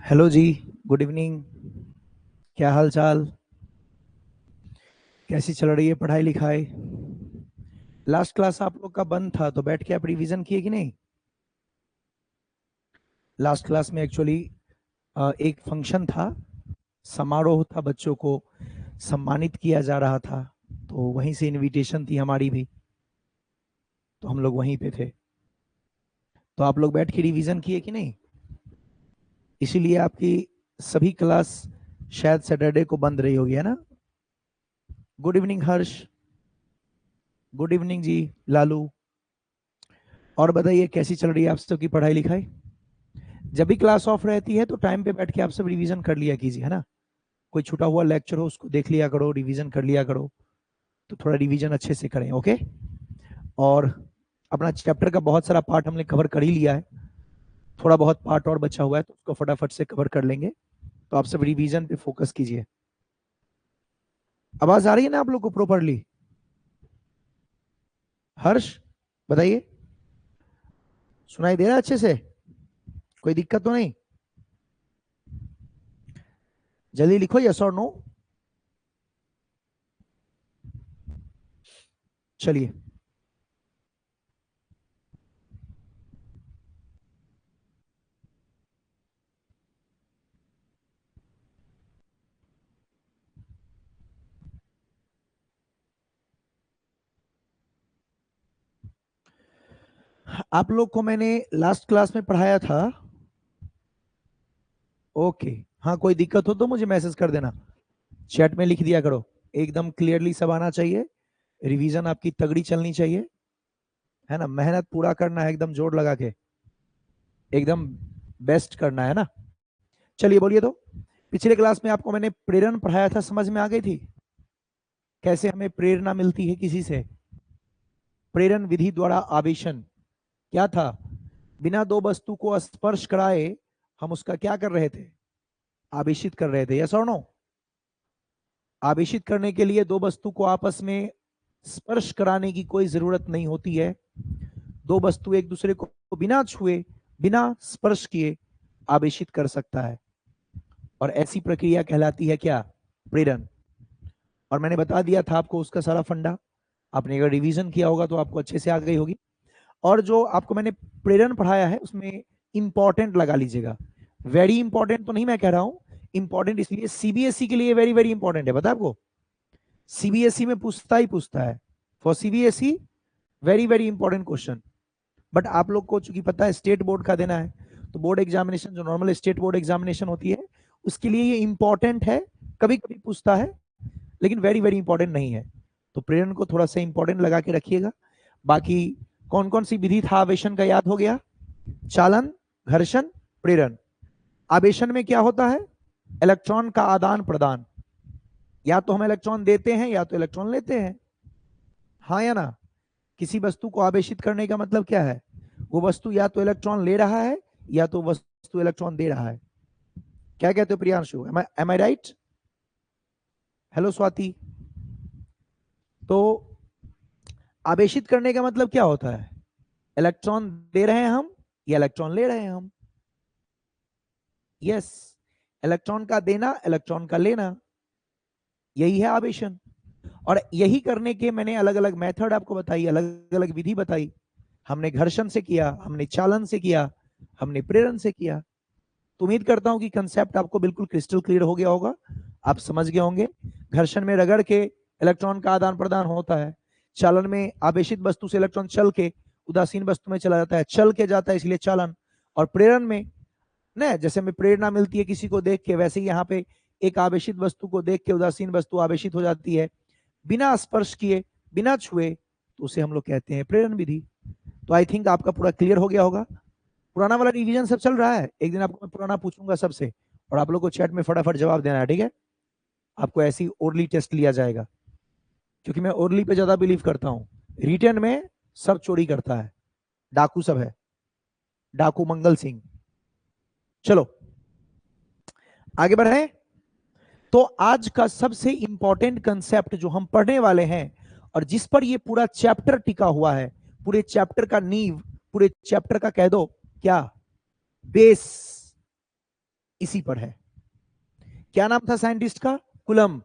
Hello जी। Good evening. क्या हाल चाल? कैसी चल रही है पढ़ाई लिखाई? लास्ट क्लास आप लोग का बंद था तो बैठ के आप रिवीजन किए कि नहीं? लास्ट क्लास में एक्चुअली एक फंक्शन था, समारोह था, बच्चों को सम्मानित किया जा रहा था। तो वहीं से इनविटेशन थी हमारी भी, तो हम लोग वहीं पे थे। तो आप लोग बैठ के रिवीजन किए कि नहीं? इसीलिए आपकी सभी क्लास शायद सैटरडे को बंद रही होगी, है ना? गुड इवनिंग हर्ष। गुड इवनिंग जी लालू। और बताइए कैसी चल रही है आप सबकी पढ़ाई लिखाई? जब भी क्लास ऑफ रहती है तो टाइम पे बैठ के आप सब रिवीजन कर लिया कीजिए, है ना? कोई छूटा हुआ लेक्चर हो उसको देख लिया करो, रिवीजन कर लिया करो। तो थोड़ा रिवीजन अच्छे से करें, ओके? और अपना चैप्टर का बहुत सारा पार्ट हमने कवर कर ही लिया है। थोड़ा बहुत पार्ट और बचा हुआ है तो उसको फटाफट से कवर कर लेंगे। तो आप सब रिवीजन पे फोकस कीजिए। आवाज आ रही है ना आप लोग को प्रॉपरली? हर्ष, बताइए, सुनाई दे रहा है अच्छे से? कोई दिक्कत तो नहीं? जल्दी लिखो यस और नो। चलिए, आप लोग को मैंने लास्ट क्लास में पढ़ाया था। ओके। हाँ, कोई दिक्कत हो तो मुझे मैसेज कर देना, चैट में लिख दिया करो। एकदम क्लियरली सब आना चाहिए। रिवीजन आपकी तगड़ी चलनी चाहिए, है ना? मेहनत पूरा करना है, एकदम जोर लगा के, एकदम बेस्ट करना है ना? चलिए बोलिए तो। पिछले क्लास में आपको मैंने प्रेरण पढ़ाया था, समझ में आ गई थी कैसे हमें प्रेरणा मिलती है किसी से? प्रेरण विधि द्वारा आवेशन क्या था? बिना दो वस्तु को स्पर्श कराए हम उसका क्या कर रहे थे? आवेशित कर रहे थे, यस और नो? आवेशित करने के लिए दो वस्तु को आपस में स्पर्श कराने की कोई जरूरत नहीं होती है। दो वस्तु एक दूसरे को बिना छुए, बिना स्पर्श किए आवेशित कर सकता है, और ऐसी प्रक्रिया कहलाती है क्या? प्रेरण। और मैंने बता दिया था आपको उसका सारा फंडा। आपने अगर रिवीजन किया होगा तो आपको अच्छे से आ गई होगी। और जो आपको मैंने प्रेरण पढ़ाया है उसमें इंपॉर्टेंट लगा लीजिएगा। वेरी इंपॉर्टेंट तो नहीं मैं कह रहा हूं, इंपॉर्टेंट इसलिए सीबीएसई के लिए वेरी वेरी इंपॉर्टेंट है, पता है आपको? सीबीएसई में पूछता ही पूछता है। For CBSE very very important question. But आप लोग को चूंकि पता है स्टेट बोर्ड का देना है, तो बोर्ड एग्जामिनेशन जो नॉर्मल स्टेट बोर्ड एग्जामिनेशन होती है उसके लिए ये इंपॉर्टेंट है। कभी कभी पूछता है, लेकिन वेरी वेरी इंपॉर्टेंट नहीं है। तो प्रेरण को थोड़ा सा इंपॉर्टेंट लगा के रखिएगा। बाकी कौन कौन सी विधि था आवेशन का, याद हो गया? चालन, घर्षण, प्रेरण। आवेशन में क्या होता है? इलेक्ट्रॉन का आदान प्रदान। या तो हम इलेक्ट्रॉन देते हैं या तो इलेक्ट्रॉन लेते हैं, हाँ या ना? किसी वस्तु को आवेशित करने का मतलब क्या है? वो वस्तु या तो इलेक्ट्रॉन ले रहा है या तो वस्तु इलेक्ट्रॉन दे रहा है। क्या कहते हो प्रियांशु? एम आई राइट? हेलो स्वाति। तो आवेशित करने का मतलब क्या होता है? इलेक्ट्रॉन दे रहे हैं हम या इलेक्ट्रॉन ले रहे हैं हम? यस, इलेक्ट्रॉन का देना, इलेक्ट्रॉन का लेना, यही है आवेशन। और यही करने के मैंने अलग अलग मेथड आपको बताई, अलग अलग विधि बताई। हमने घर्षण से किया, हमने चालन से किया, हमने प्रेरण से किया। तो उम्मीद करता हूं कि कंसेप्ट आपको बिल्कुल क्रिस्टल क्लियर हो गया होगा, आप समझ गए होंगे। घर्षण में रगड़ के इलेक्ट्रॉन का आदान प्रदान होता है। चालन में आवेशित वस्तु से इलेक्ट्रॉन चल के उदासीन वस्तु में चला जाता है, चल के जाता है, इसलिए चालन। और प्रेरण में ना, जैसे हमें प्रेरणा मिलती है किसी को देख के, वैसे ही यहाँ पे एक आवेशित वस्तु को देख के उदासीन वस्तु आवेशित हो जाती है बिना स्पर्श किए, बिना छुए, तो उसे हम लोग कहते हैं प्रेरण विधि। तो आई थिंक आपका पूरा क्लियर हो गया होगा। पुराना वाला रिवीजन सब चल रहा है? एक दिन आपको मैं पुराना पूछूंगा सबसे, और आप लोग को चैट में फटाफट जवाब देना है, ठीक है? आपको ऐसी ओरली टेस्ट लिया जाएगा, क्योंकि मैं ओरली पे ज्यादा बिलीव करता हूँ। रिटर्न में सब चोरी करता है, डाकू सब है, डाकू मंगल सिंह। चलो आगे बढ़े। तो आज का सबसे इंपॉर्टेंट कंसेप्ट जो हम पढ़ने वाले हैं और जिस पर ये पूरा चैप्टर टिका हुआ है, पूरे चैप्टर का नींव, पूरे चैप्टर का कह दो क्या, बेस, इसी पर है। क्या नाम था साइंटिस्ट का? कुलम।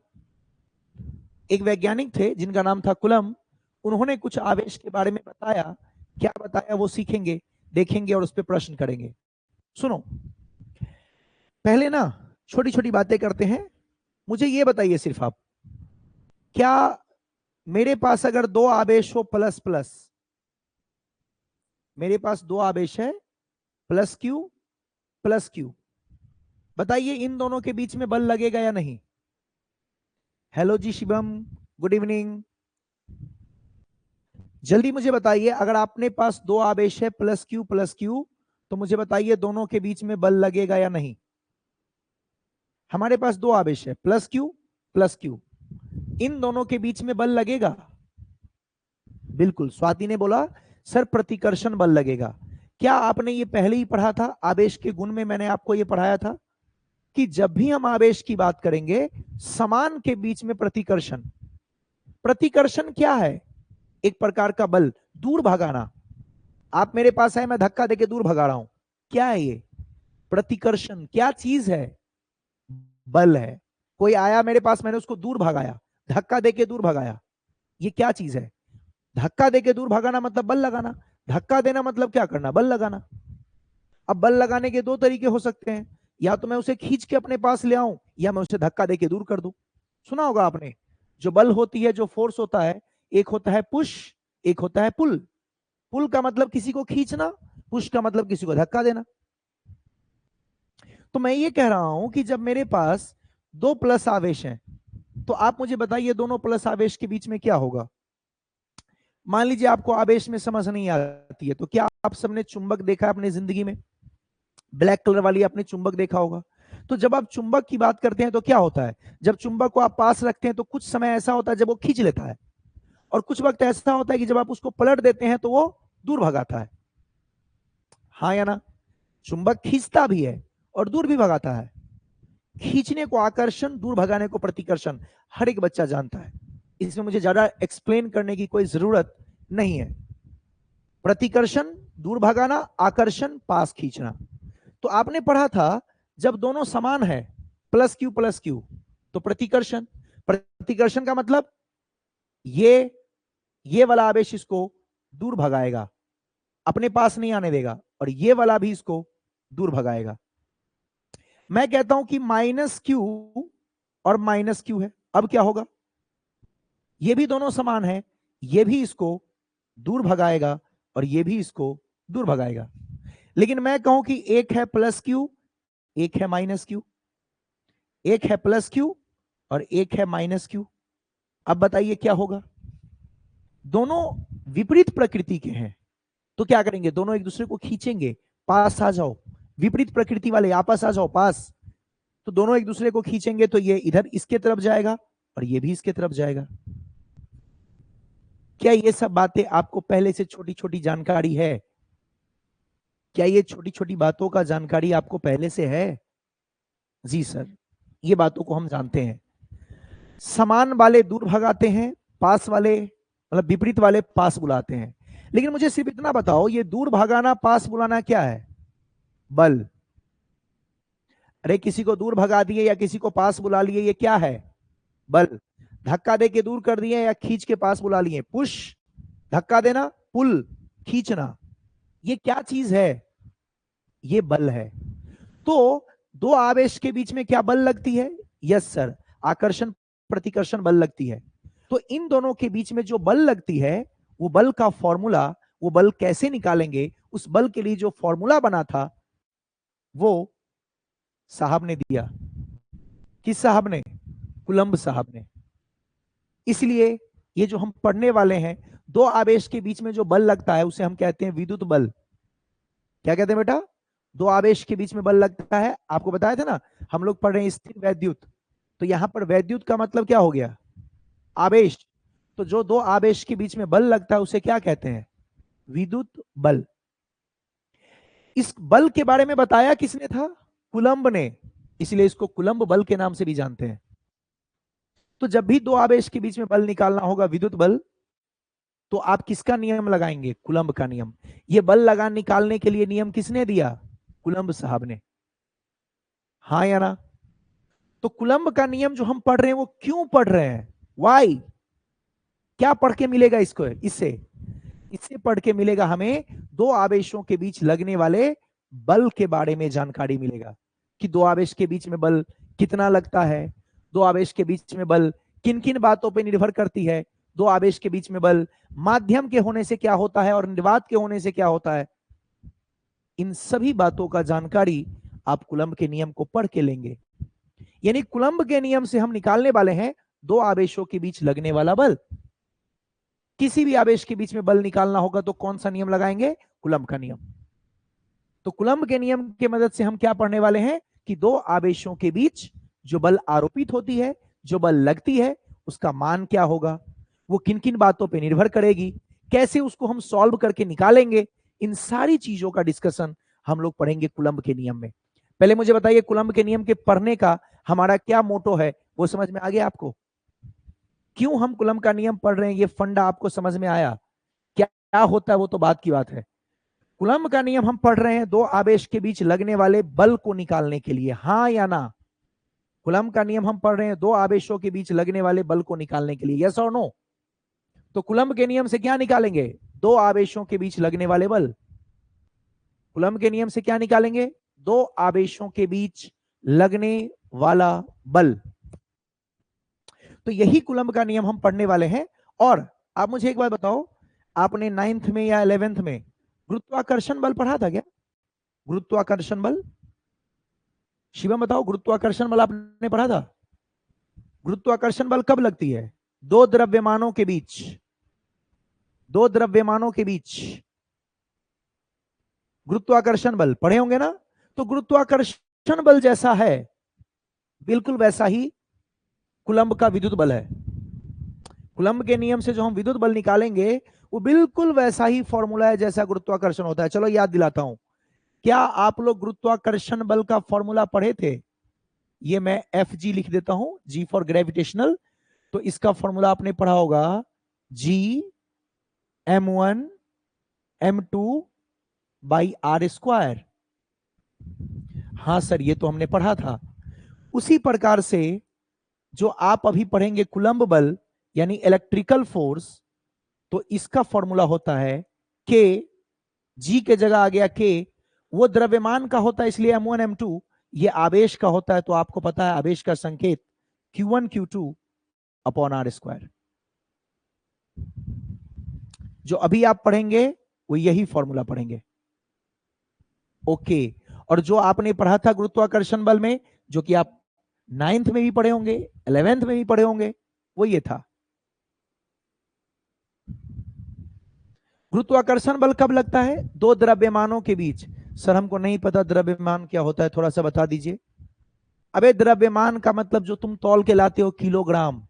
एक वैज्ञानिक थे जिनका नाम था कुलम। उन्होंने कुछ आवेश के बारे में बताया। क्या बताया वो सीखेंगे, देखेंगे और उस पर प्रश्न करेंगे। सुनो, पहले ना छोटी छोटी बातें करते हैं। मुझे ये बताइए सिर्फ आप, क्या मेरे पास अगर दो आवेश हो प्लस प्लस, मेरे पास दो आवेश है प्लस क्यू प्लस क्यू, बताइए इन दोनों के बीच में बल लगेगा या नहीं? हेलो जी शिवम, गुड इवनिंग। जल्दी मुझे बताइए, अगर आपने पास दो आवेश है प्लस क्यू, तो मुझे बताइए दोनों के बीच में बल लगेगा या नहीं? हमारे पास दो आवेश है प्लस क्यू, इन दोनों के बीच में बल लगेगा? बिल्कुल, स्वाति ने बोला सर प्रतिकर्षण बल लगेगा। क्या आपने ये पहले ही पढ़ा था? आवेश के गुण में मैंने आपको ये पढ़ाया था कि जब भी हम आवेश की बात करेंगे, समान के बीच में प्रतिकर्षण। प्रतिकर्षण क्या है? एक प्रकार का बल, दूर भगाना। आप मेरे पास आए, मैं धक्का देके दूर भगा रहा हूं, क्या है ये? प्रतिकर्षण। क्या चीज है? बल है। कोई आया मेरे पास, मैंने उसको दूर भगाया, धक्का देके दूर भगाया, ये क्या चीज है? धक्का देके दूर भगाना मतलब बल लगाना, धक्का देना मतलब क्या करना? बल लगाना। अब बल लगाने के दो तरीके हो सकते हैं, या तो मैं उसे खींच के अपने पास ले आऊं, या मैं उसे धक्का देके दूर कर दूं। सुना होगा आपने, जो बल होती है, जो फोर्स होता है, एक होता है पुश, एक होता है पुल। पुल का मतलब किसी को खींचना, पुश का मतलब किसी को धक्का देना। तो मैं ये कह रहा हूं कि जब मेरे पास दो प्लस आवेश हैं, तो आप मुझे बताइए दोनों प्लस आवेश के बीच में क्या होगा? मान लीजिए आपको आवेश में समझ नहीं आती है, तो क्या आप सबने चुंबक देखा है अपनी जिंदगी में? ब्लैक कलर वाली आपने चुंबक देखा होगा। तो जब आप चुंबक की बात करते हैं तो क्या होता है? जब चुंबक को आप पास रखते हैं तो कुछ समय ऐसा होता है जब वो खींच लेता है, और कुछ वक्त ऐसा होता है कि जब आप उसको पलट देते हैं तो वो दूर भगाता है। हाँ या ना? चुंबक खींचता भी है और दूर भी भगाता है। खींचने को आकर्षण, दूर भगाने को प्रतिकर्षण, हर एक बच्चा जानता है। इसमें मुझे ज्यादा एक्सप्लेन करने की कोई जरूरत नहीं है। प्रतिकर्षण दूर भगाना, आकर्षण पास खींचना। तो आपने पढ़ा था जब दोनों समान है प्लस क्यू, तो प्रतिकर्षण। प्रतिकर्षण का मतलब ये वाला आवेश इसको दूर भगाएगा, अपने पास नहीं आने देगा, और ये वाला भी इसको दूर भगाएगा। मैं कहता हूं कि माइनस क्यू और माइनस क्यू है, अब क्या होगा? ये भी दोनों समान है, ये भी इसको दूर भगाएगा और ये भी इसको दूर भगाएगा। लेकिन मैं कहूं कि एक है प्लस क्यू, एक है माइनस क्यू, एक है प्लस क्यू और एक है माइनस क्यू। अब बताइए क्या होगा? दोनों विपरीत प्रकृति के हैं, तो क्या करेंगे? दोनों एक दूसरे को खींचेंगे, पास आ जाओ। विपरीत प्रकृति वाले आपस आ जाओ पास। तो दोनों एक दूसरे को खींचेंगे तो ये इधर इसके तरफ जाएगा और ये भी इसके तरफ जाएगा। क्या ये सब बातें आपको पहले से छोटी छोटी जानकारी है? क्या ये छोटी छोटी बातों का जानकारी आपको पहले से है? जी सर, ये बातों को हम जानते हैं। समान वाले दूर भगाते हैं, पास वाले मतलब विपरीत वाले पास बुलाते हैं। लेकिन मुझे सिर्फ इतना बताओ, ये दूर भगाना पास बुलाना क्या है? बल। अरे किसी को दूर भगा दिए या किसी को पास बुला लिए, ये क्या है? बल। धक्का दे के दूर कर दिए या खींच के पास बुला लिए, पुश धक्का देना, पुल खींचना, ये क्या चीज है? ये बल है। तो दो आवेश के बीच में क्या बल लगती है? यस सर, आकर्षण प्रतिकर्षण बल लगती है। तो इन दोनों के बीच में जो बल लगती है, वो बल का फॉर्मूला, वो बल कैसे निकालेंगे, उस बल के लिए जो फॉर्मूला बना था वो साहब ने दिया। किस साहब ने? कुलंब साहब ने। इसलिए ये जो हम पढ़ने वाले हैं, दो आवेश के बीच में जो बल लगता है उसे हम कहते हैं विद्युत बल। क्या कहते हैं बेटा? दो आवेश के बीच में बल लगता है, आपको बताया था ना, हम लोग पढ़ रहे हैं स्थिर वैद्युत। तो यहां पर वैद्युत का मतलब क्या हो गया? आवेश। तो जो दो आवेश के बीच में बल लगता है उसे क्या कहते हैं? विद्युत बल। इस बल के बारे में बताया किसने था? कुलंब ने। इसलिए इसको कुलंब बल के नाम से भी जानते हैं। तो जब भी दो आवेश के बीच में बल निकालना होगा, विद्युत बल, तो आप किसका नियम लगाएंगे? कुलंब का नियम। ये बल लगा निकालने के लिए नियम किसने दिया? कुलंब साहब ने। हाँ या ना? तो कुलंब का नियम जो हम पढ़ रहे हैं वो क्यों पढ़ रहे हैं? वाई? क्या पढ़ के मिलेगा इसको? इससे पढ़ के मिलेगा हमें दो आवेशों के बीच लगने वाले बल के बारे में जानकारी मिलेगा कि दो आवेश के बीच में बल कितना लगता है, दो आवेश के बीच में बल किन किन बातों पर निर्भर करती है, दो आवेश के बीच में बल माध्यम के होने से क्या होता है और निर्वात के होने से क्या होता है। इन सभी बातों का जानकारी आप कुलंब के नियम को पढ़ के लेंगे। यानी कुलंब के नियम से हम निकालने वाले हैं दो आवेशों के बीच लगने वाला बल। किसी भी आवेश के बीच में बल निकालना होगा तो कौन सा नियम लगाएंगे? कुलंब का नियम। तो कुलंब के नियम की मदद से हम क्या पढ़ने वाले हैं कि दो आवेशों के बीच जो बल आरोपित होती है, जो बल लगती है, उसका मान क्या होगा, वो किन किन बातों पर निर्भर करेगी, कैसे उसको हम सॉल्व करके निकालेंगे, इन सारी चीजों का डिस्कशन हम लोग पढ़ेंगे कुलंब के नियम में। पहले मुझे बताइए कुलंब के नियम के पढ़ने का हमारा क्या मोटो है, वो समझ में आ गया आपको? क्यों हम कुलंब का नियम पढ़ रहे हैं, ये फंडा आपको समझ में आया? क्या होता है वो तो बात की बात है। कुलंब का नियम हम पढ़ रहे हैं दो आवेश के बीच लगने वाले बल को निकालने के लिए, हाँ या ना? कुलंब का नियम हम पढ़ रहे हैं दो आवेशों के बीच लगने वाले बल को निकालने के लिए, यस और नो? तो कुलंब के नियम से क्या निकालेंगे? दो आवेशों के बीच लगने वाले बल। कुलंब के नियम से क्या निकालेंगे? दो आवेशों के बीच लगने वाला बल। तो यही कुलंब का नियम हम पढ़ने वाले हैं। और आप मुझे एक बात बताओ, आपने 9th में या 11th में गुरुत्वाकर्षण बल पढ़ा था क्या? गुरुत्वाकर्षण बल, शिवम बताओ, गुरुत्वाकर्षण बल आपने पढ़ा था? गुरुत्वाकर्षण बल कब लगती है? दो द्रव्यमानों के बीच, दो द्रव्यमानों के बीच गुरुत्वाकर्षण बल पढ़े होंगे ना? तो गुरुत्वाकर्षण बल जैसा है बिल्कुल वैसा ही कुलंब का विद्युत बल है। कुलंब के नियम से जो हम विद्युत बल निकालेंगे वो बिल्कुल वैसा ही फॉर्मूला है जैसा गुरुत्वाकर्षण होता है। चलो याद दिलाता हूं, क्या आप लोग गुरुत्वाकर्षण बल का फॉर्मूला पढ़े थे? ये मैं Fg लिख देता हूं, G फॉर ग्रेविटेशनल। तो इसका फॉर्मूला आपने पढ़ा होगा, G m1 m2 by are square. हाँ सर, ये तो हमने पढ़ा था। उसी प्रकार से जो आप अभी पढ़ेंगे कुलंब बल यानी इलेक्ट्रिकल फोर्स, तो इसका फॉर्मूला होता है के, जी के जगह आ गया के, वो द्रव्यमान का होता है इसलिए m1 m2, ये आवेश का होता है तो आपको पता है आवेश का संकेत q1 q2 upon are square. जो अभी आप पढ़ेंगे वो यही फॉर्मूला पढ़ेंगे, ओके। और जो आपने पढ़ा था गुरुत्वाकर्षण बल में, जो कि आप 9th में भी पढ़े होंगे, 11th में भी पढ़े होंगे, वो ये था। गुरुत्वाकर्षण बल कब लगता है? दो द्रव्यमानों के बीच। सर हमको नहीं पता द्रव्यमान क्या होता है, थोड़ा सा बता दीजिए। अबे द्रव्यमान का मतलब जो तुम तौल के लाते हो, किलोग्राम,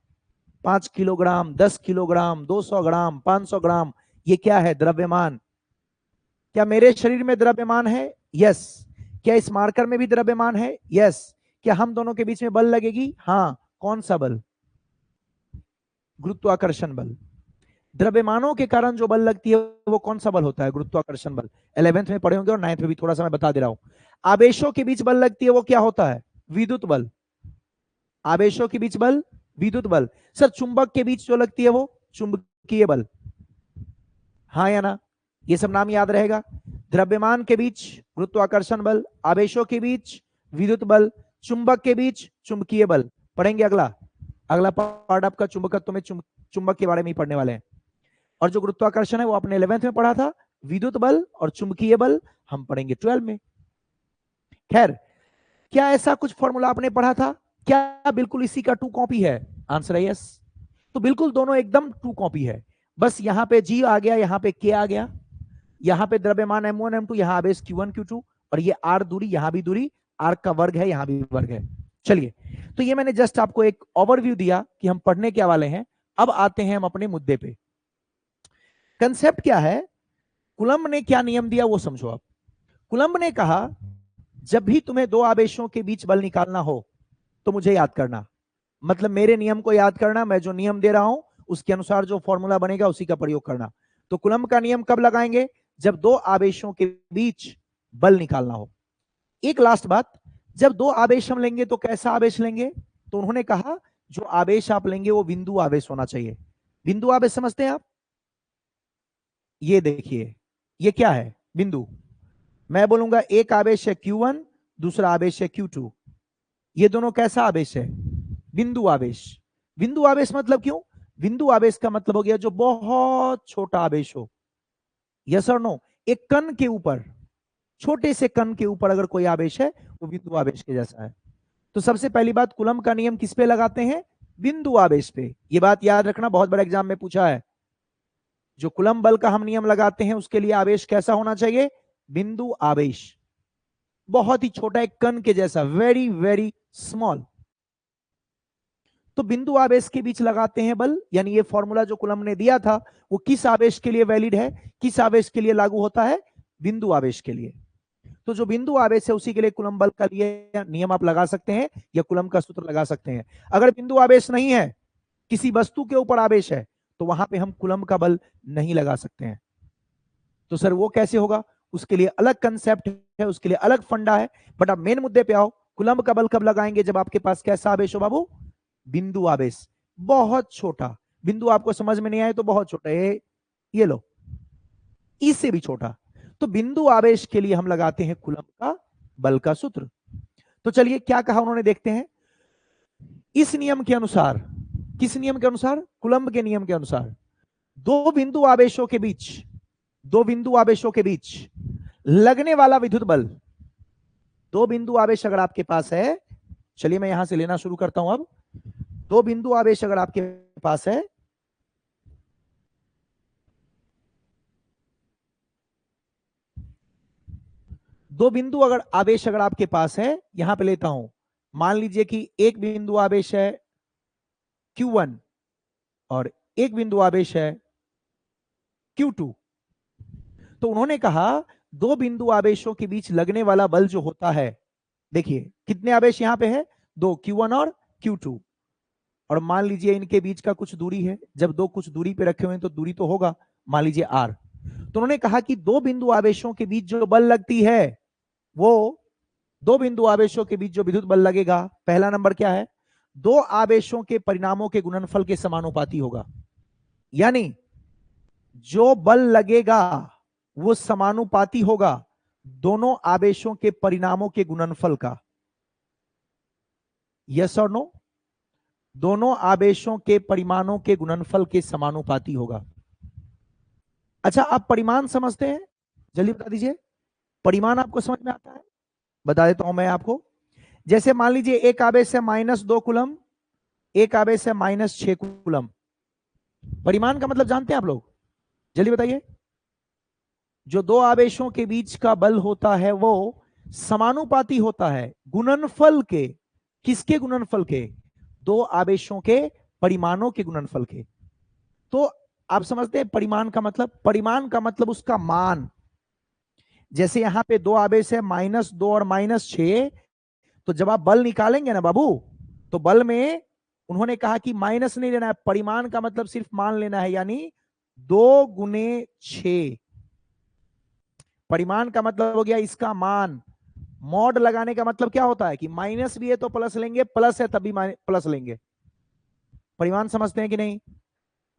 5 किलोग्राम, 10 किलोग्राम, 200 ग्राम, 500 ग्राम, ये क्या है? द्रव्यमान। क्या मेरे शरीर में द्रव्यमान है? यस। क्या इस मार्कर में भी द्रव्यमान है? यस। क्या हम दोनों के बीच में बल लगेगी? हाँ। कौन सा बल? गुरुत्वाकर्षण बल। द्रव्यमानों के कारण जो बल लगती है वो कौन सा बल होता है? गुरुत्वाकर्षण बल। 11th में पढ़े होंगे और 9th में भी, थोड़ा सा मैं बता दे रहा हूं। आवेशों के बीच बल लगती है वो क्या होता है? विद्युत बल। आवेशों के बीच बल विद्युत बल। सर चुंबक के बीच जो लगती है वो चुंबकीय बल, हाँ या ना? ये सब नाम याद रहेगा। द्रव्यमान के बीच गुरुत्वाकर्षण बल, आवेशों के बीच विद्युत बल, चुंबक के बीच चुंबकीय बल। पढ़ेंगे अगला अगला पार्ट आपका चुंबकत्व में चुंबक के बारे में ही पढ़ने वाले हैं। और जो गुरुत्वाकर्षण है वो आपने 11th में पढ़ा था, विद्युत बल और चुंबकीय बल हम पढ़ेंगे 12 में। खैर, क्या ऐसा कुछ फॉर्मूला आपने पढ़ा था? क्या बिल्कुल इसी का 2 कॉपी है? आंसर है यस। तो बिल्कुल दोनों एकदम 2 कॉपी है, बस यहां पे जी आ गया, यहां पे के आ गया, यहां पे द्रव्यमान m1 m2, यहां आवेश q1 q2, और ये r दूरी, यहां भी दूरी, r का वर्ग है, यहां भी वर्ग है। चलिए, तो ये मैंने जस्ट आपको एक ओवरव्यू दिया कि हम पढ़ने क्या वाले हैं। अब आते हैं हम अपने मुद्दे पे। कंसेप्ट क्या है? कुलंब ने क्या नियम दिया वो समझो। आप, कुलंब ने कहा जब भी तुम्हें दो आवेशों के बीच बल निकालना हो तो मुझे याद करना, मतलब मेरे नियम को याद करना, मैं जो नियम दे रहा हूं उसके अनुसार जो फॉर्मूला बनेगा उसी का प्रयोग करना। तो कुलंब का नियम कब लगाएंगे? जब दो आवेशों के बीच बल निकालना हो। एक लास्ट बात, जब दो आवेश हम लेंगे तो कैसा आवेश लेंगे? तो उन्होंने कहा जो आवेश आप लेंगे वो बिंदु आवेश होना चाहिए। बिंदु आवेश समझते हैं आप? ये देखिए, ये क्या है? बिंदु। मैं बोलूंगा एक आवेश है Q1, दूसरा आवेश है Q2। ये दोनों कैसा आवेश है? बिंदु आवेश। बिंदु आवेश मतलब क्यों? बिंदु आवेश का मतलब हो गया जो बहुत छोटा आवेश हो। यस और नो? एक कण के ऊपर, छोटे से कण के ऊपर अगर कोई आवेश है वो बिंदु आवेश के जैसा है। तो सबसे पहली बात, कूलम का नियम किस पे लगाते हैं? बिंदु आवेश पे। ये बात याद रखना, बहुत बड़ा एग्जाम में पूछा है। जो कूलम बल का हम नियम लगाते हैं उसके लिए आवेश कैसा होना चाहिए? बिंदु आवेश। बहुत ही छोटा, एक कण के जैसा, वेरी वेरी स्मॉल। तो बिंदु आवेश के बीच लगाते हैं बल, यानी ये फॉर्मूला जो कूलम ने दिया था वो किस आवेश के लिए वैलिड है, किस आवेश के लिए लागू होता है? बिंदु आवेश के लिए। तो जो बिंदु आवेश है उसी के लिए कूलम बल का लिए नियम आप लगा सकते हैं या कूलम का सूत्र लगा सकते हैं। अगर बिंदु आवेश नहीं है, किसी वस्तु के ऊपर आवेश है, तो वहां पे हम कूलम का बल नहीं लगा सकते हैं। तो सर वो कैसे होगा? उसके लिए अलग कंसेप्ट है, उसके लिए अलग फंडा है। बट आप मेन मुद्दे पे आओ, कूलम का बल कब लगाएंगे? जब आपके पास कैसा आवेश हो बाबू? बिंदु आवेश। बहुत छोटा बिंदु, आपको समझ में नहीं आए तो बहुत छोटा, ये लो, इससे भी छोटा। तो बिंदु आवेश के लिए हम लगाते हैं कूलम का बल का सूत्र। तो चलिए क्या कहा उन्होंने, देखते हैं। इस नियम के अनुसार, किस नियम के अनुसार? कूलम्ब के नियम के अनुसार, दो बिंदु आवेशों के बीच, दो बिंदु आवेशों के बीच लगने वाला विद्युत बल, दो बिंदु आवेश अगर आपके पास है, चलिए मैं यहां से लेना शुरू करता हूं। अब दो बिंदु आवेश अगर आपके पास है, दो बिंदु अगर आवेश अगर आपके पास है, यहां पे लेता हूं। मान लीजिए कि एक बिंदु आवेश है Q1 और एक बिंदु आवेश है Q2। तो उन्होंने कहा दो बिंदु आवेशों के बीच लगने वाला बल जो होता है, देखिए कितने आवेश यहां पे है? दो, Q1 और Q2। और मान लीजिए इनके बीच का कुछ दूरी है, जब दो कुछ दूरी पे रखे हुए हैं तो दूरी तो होगा, मान लीजिए R। तो उन्होंने कहा कि दो बिंदु आवेशों के बीच जो बल लगती है, वो दो बिंदु आवेशों के बीच जो विद्युत बल लगेगा, पहला नंबर क्या है? दो आवेशों के परिणामों के गुणनफल के समानुपाती होगा। यानी जो बल लगेगा वो समानुपाती होगा दोनों आवेशों के परिणामों के गुणनफल का। यस और नो? दोनों आवेशों के परिमाणों के गुणनफल के समानुपाती होगा। अच्छा, आप परिमाण समझते हैं? जल्दी बता दीजिए, परिमाण आपको समझ में आता है? बता देता हूं मैं आपको। जैसे मान लीजिए एक आवेश है -2 कूलम, एक आवेश है -6 कूलम। परिमाण का मतलब जानते हैं आप लोग? जल्दी बताइए। जो दो आवेशों के बीच का बल होता है वो समानुपाती होता है गुणनफल के। किसके गुणनफल के? दो आवेशों के परिमाणों के गुणनफल के। तो आप समझते हैं परिमाण का मतलब? परिमाण का मतलब उसका मान। जैसे यहां पे दो आवेश है -2 और -6, तो जब आप बल निकालेंगे ना बाबू, तो बल में उन्होंने कहा कि माइनस नहीं लेना है, परिमाण का मतलब सिर्फ मान लेना है, यानी 2 गुने 6। परिमाण का मतलब हो गया इसका मान। मॉड लगाने का मतलब क्या होता है कि माइनस भी है तो प्लस लेंगे, प्लस है तब भी प्लस लेंगे। परिमाण समझते हैं कि नहीं?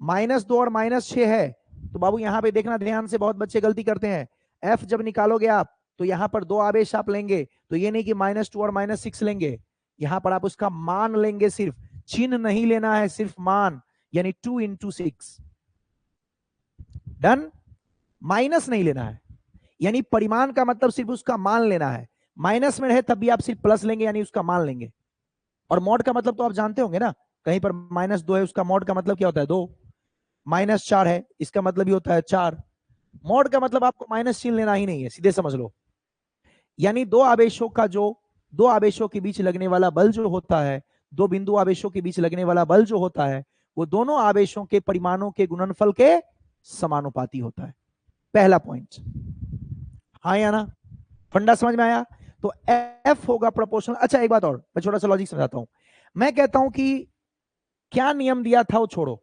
-2 और -6 है, तो बाबू यहां पे देखना ध्यान से, बहुत बच्चे गलती करते हैं। एफ जब निकालोगे आप तो यहां पर दो आवेश आप लेंगे, तो ये नहीं कि -2 और -6 लेंगे, यहां पर आप उसका मान लेंगे, सिर्फ चिन्ह नहीं लेना है, सिर्फ मान, यानी 2 × 6। डन? माइनस नहीं लेना है, यानी परिमाण का मतलब सिर्फ उसका मान लेना है। माइनस में रहे तब भी आप सिर्फ प्लस लेंगे, यानी उसका मान लेंगे। और मॉड का मतलब तो आप जानते होंगे ना, कहीं पर -2 है, उसका मॉड का मतलब क्या होता है? 2। -4 है, इसका मतलब ही होता है 4। मॉड का मतलब आपको माइनस चिन्ह लेना ही नहीं है, सीधे समझ लो। यानी दो आवेशों का जो, दो आवेशों के बीच लगने वाला बल जो होता है, दो बिंदु आवेशों के बीच लगने वाला बल जो होता है, वो दोनों आवेशों के परिमाणों के गुणनफल के समानुपाती होता है। पहला पॉइंट, हाँ या ना? फंडा समझ में आया? तो एफ होगा प्रोपोर्शनल। अच्छा एक बात और, मैं छोटा सा लॉजिक समझाता हूं। मैं कहता हूं कि क्या नियम दिया था वो छोड़ो,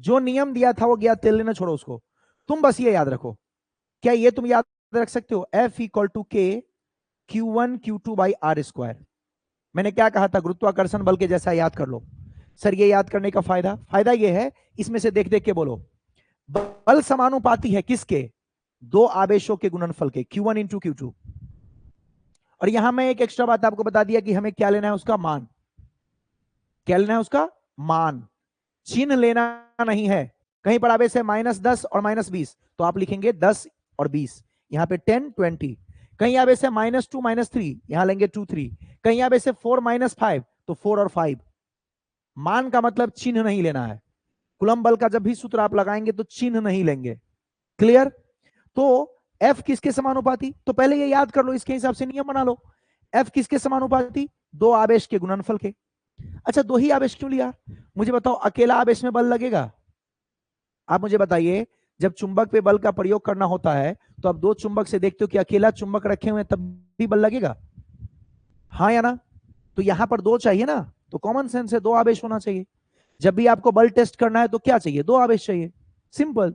जो नियम दिया था वो गया तेल लेना, छोड़ो उसको। तुम बस ये याद रखो, क्या ये तुम याद रख सकते हो? F = K Q1 Q2 by are square. मैंने क्या कहा था, गुरुत्वाकर्षण बल के जैसा याद कर लो। सर ये याद करने का फायदा ये है, इसमें से देख देख के बोलो। बल समानुपाती है किसके? दो आवेशों के गुणनफल के, Q1 इंटू Q2। और यहां मैं एक एक्स्ट्रा बात आपको बता दिया कि हमें क्या लेना है, उसका मान। क्या लेना है? उसका मान। चिन्ह लेना नहीं है। कहीं पर आवेश है -10 और -20, तो आप लिखेंगे 10 और 20, यहां पे 10 20। कहीं आवेश है -2 -3, यहां लेंगे 2 3। कहीं आवेश है 4 -5, तो 4 और 5। मान का मतलब चिन्ह नहीं लेना है। कूलम्ब बल का जब भी सूत्र आप लगाएंगे तो चिन्ह नहीं लेंगे। क्लियर? तो F किसके समानुपाती? तो पहले ये याद कर लो, इसके हिसाब से नियम बना लो। F किसके समानुपाती? दो आवेश के गुणनफल के। अच्छा, दो ही आवेश क्यों लिया? मुझे बताओ, अकेला आवेश में बल लगेगा? आप मुझे बताइए, जब चुंबक पे बल का प्रयोग करना होता है तो आप दो चुंबक से देखते हो कि अकेला चुंबक रखे हुए तब भी बल लगेगा? हाँ या ना? तो यहां पर दो चाहिए ना, तो कॉमन सेंस है, दो आवेश होना चाहिए। जब भी आपको बल टेस्ट करना है तो क्या चाहिए? दो आवेश चाहिए। सिंपल।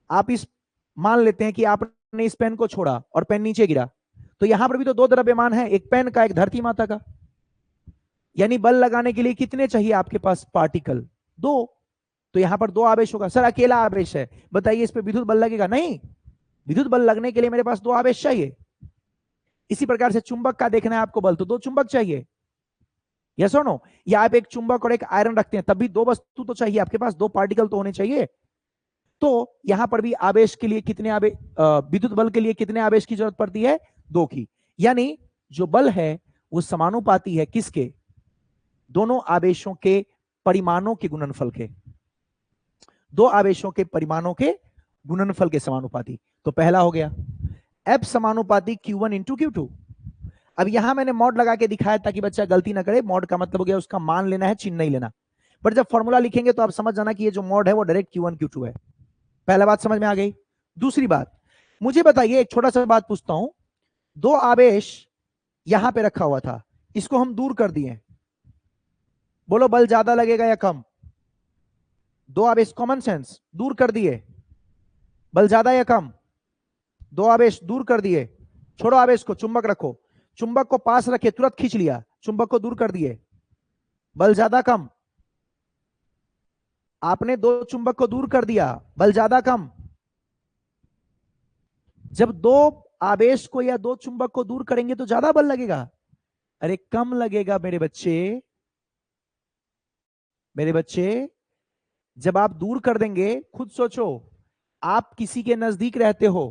आप इस मान लेते हैं कि आपने इस पेन को छोड़ा और पेन नीचे गिरा, तो यहां पर भी तो दो द्रव्यमान है, एक पेन का, एक धरती माता का। यानी बल लगाने के लिए कितने चाहिए आपके पास पार्टिकल? दो। तो यहां पर दो आवेश होगा। सर अकेला आवेश है, बताइए इस पे विद्युत बल लगेगा? नहीं, विद्युत बल लगने के लिए मेरे पास दो आवेश चाहिए। इसी प्रकार से चुंबक का देखना है आपको बल, तो दो चुंबक चाहिए। यस और नो? या आप एक चुंबक और एक आयरन रखते हैं तब भी दो वस्तु तो चाहिए आपके पास, दो पार्टिकल तो होने चाहिए। तो यहां पर भी आवेश के लिए कितने आवेश, विद्युत बल के लिए कितने आवेश की जरूरत पड़ती है? दो की। यानी जो बल है वो समानुपाती है किसके? दोनों आवेशों के परिमाणों के गुणनफल के। दो आवेशों के परिमाणों के गुणनफल के समानुपाती। तो पहला हो गया F समानुपाती Q1 इंटू Q2। अब यहां मैंने मॉड लगा के दिखाया ताकि बच्चा गलती ना करे। मॉड का मतलब हो गया उसका मान लेना है, चिन्ह नहीं लेना। बट जब फॉर्मूला लिखेंगे तो आप समझ जाना कि ये जो मॉड है वो डायरेक्ट Q1 Q2 है। पहला बात समझ में आ गई। दूसरी बात, मुझे बताइए, एक छोटा सा बात पूछता हूं। दो आवेश यहां पे रखा हुआ था, इसको हम दूर कर दिए, बोलो बल ज्यादा लगेगा या कम? दो आवेश, कॉमन सेंस, दूर कर दिए, बल ज्यादा या कम? दो आवेश दूर कर दिए, छोड़ो आवेश को, चुंबक रखो। चुंबक को पास रखे, तुरंत खींच लिया, चुंबक को दूर कर दिए, बल ज्यादा कम? आपने दो चुंबक को दूर कर दिया, बल ज्यादा कम? जब दो आवेश को या दो चुंबक को दूर करेंगे तो ज्यादा बल लगेगा? अरे कम लगेगा मेरे बच्चे। मेरे बच्चे, जब आप दूर कर देंगे, खुद सोचो, आप किसी के नजदीक रहते हो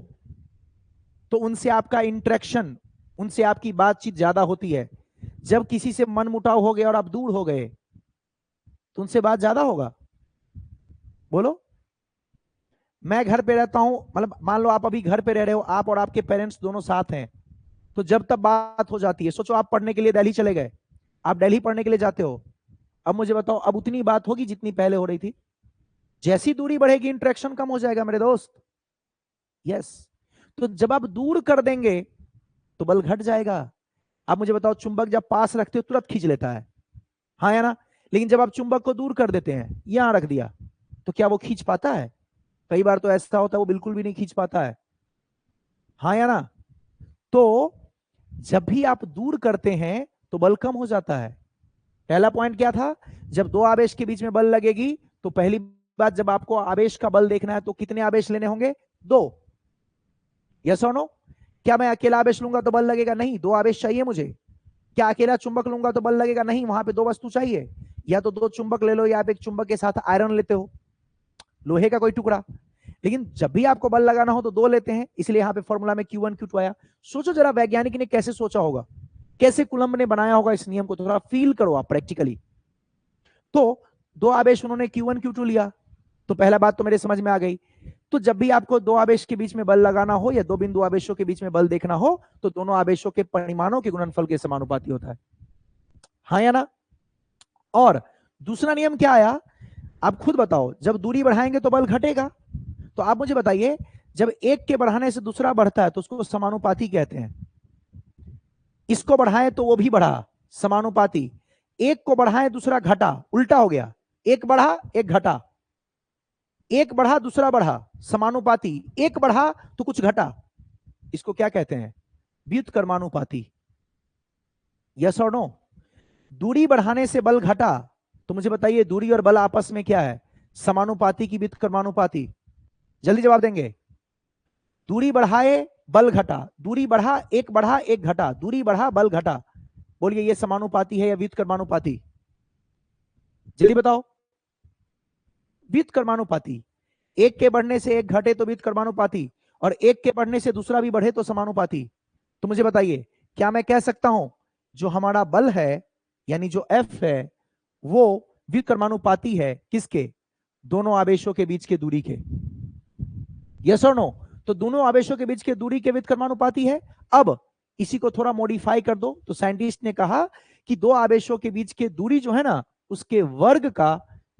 तो उनसे आपका इंटरेक्शन, उनसे आपकी बातचीत ज्यादा होती है। जब किसी से मनमुटाव हो गया और आप दूर हो गए तो उनसे बात ज्यादा होगा? बोलो। मैं घर पे रहता हूं, मतलब मान लो आप अभी घर पे रह रहे हो, आप और आपके पेरेंट्स दोनों साथ हैं, तो जब तब बात हो जाती है। सोचो आप पढ़ने के लिए दिल्ली चले गए, आप दिल्ली पढ़ने के लिए जाते हो, अब मुझे बताओ, अब उतनी बात होगी जितनी पहले हो रही थी? जैसी दूरी बढ़ेगी इंटरेक्शन कम हो जाएगा मेरे दोस्त। यस। तो जब आप दूर कर देंगे तो बल घट जाएगा। आप मुझे बताओ, चुंबक जब पास रखते हो तुरंत खींच लेता है, हाँ या ना? लेकिन जब आप चुंबक को दूर कर देते हैं, यहां रख दिया, तो क्या वो खींच पाता है? कई बार तो ऐसा होता है वो बिल्कुल भी नहीं खींच पाता है, हाँ या ना? तो जब भी आप दूर करते हैं तो बल कम हो जाता है। पहला पॉइंट क्या था? जब दो आवेश के बीच में बल लगेगी तो पहली बात, जब आपको आवेश का बल देखना है तो कितने आवेश लेने होंगे? दो। यस और नो? क्या मैं अकेला आवेश लूंगा तो बल लगेगा? नहीं, दो आवेश चाहिए मुझे। क्या अकेला चुंबक लूंगा तो बल लगेगा? नहीं, वहां पे दो वस्तु चाहिए। या तो दो चुंबक ले लो या आप एक चुंबक के साथ आयरन लेते हो, लोहे का कोई टुकड़ा। लेकिन जब भी आपको बल लगाना हो तो दो लेते हैं, इसलिए यहां पे फॉर्मूला में Q1 Q2 आया। सोचो जरा वैज्ञानिक ने कैसे सोचा होगा, कैसे कूलम्ब ने बनाया होगा इस नियम को, थोड़ा फील करो आप प्रैक्टिकली। तो दो आवेश उन्होंने Q1 Q2 लिया, तो पहला बात तो मेरे समझ में आ गई। तो जब भी आपको दो आवेश के बीच में बल लगाना हो या दो बिंदु आवेशों के बीच में बल देखना हो तो दोनों आवेशों के परिमाणों के गुणनफल के समानुपाती होता है, हाँ या ना? और दूसरा नियम क्या आया, आप खुद बताओ, जब दूरी बढ़ाएंगे तो बल घटेगा। तो आप मुझे बताइए, जब एक के बढ़ाने से दूसरा बढ़ता है तो उसको समानुपाती कहते हैं। इसको बढ़ाएं तो वो भी बढ़ा, समानुपाती। एक को बढ़ाएं दूसरा घटा, उल्टा हो गया, एक बढ़ा एक घटा। एक बढ़ा दूसरा बढ़ा, समानुपाती। एक बढ़ा तो कुछ घटा, इसको क्या कहते हैं? व्युत्क्रमानुपाती? यस और नो? दूरी बढ़ाने से बल घटा, तो मुझे बताइए दूरी और बल आपस में क्या है? समानुपाती की व्युत्क्रमानुपाती? जल्दी जवाब देंगे। दूरी बढ़ाए बल घटा, दूरी बढ़ा एक घटा, दूरी बढ़ा बल घटा, बोलिए ये समानुपाती है या व्युत्क्रमानुपाती? जल्दी बताओ। व्युत्क्रमानुपाती। एक के बढ़ने से एक घटे तो व्युत्क्रमानुपाती, और एक के बढ़ने से दूसरा भी बढ़े तो समानुपाती। तो मुझे बताइए क्या मैं कह सकता हूं जो हमारा बल है यानी जो F है वो व्युत्क्रमानुपाती है किसके? दोनों आवेशों के बीच के दूरी के। यस और नो? तो दोनों आवेशों के बीच के दूरी के व्युत्क्रमानुपाती है। अब इसी को थोड़ा मॉडिफाई कर दो, तो साइंटिस्ट ने कहा कि दो आवेशों के बीच के दूरी जो है ना उसके वर्ग का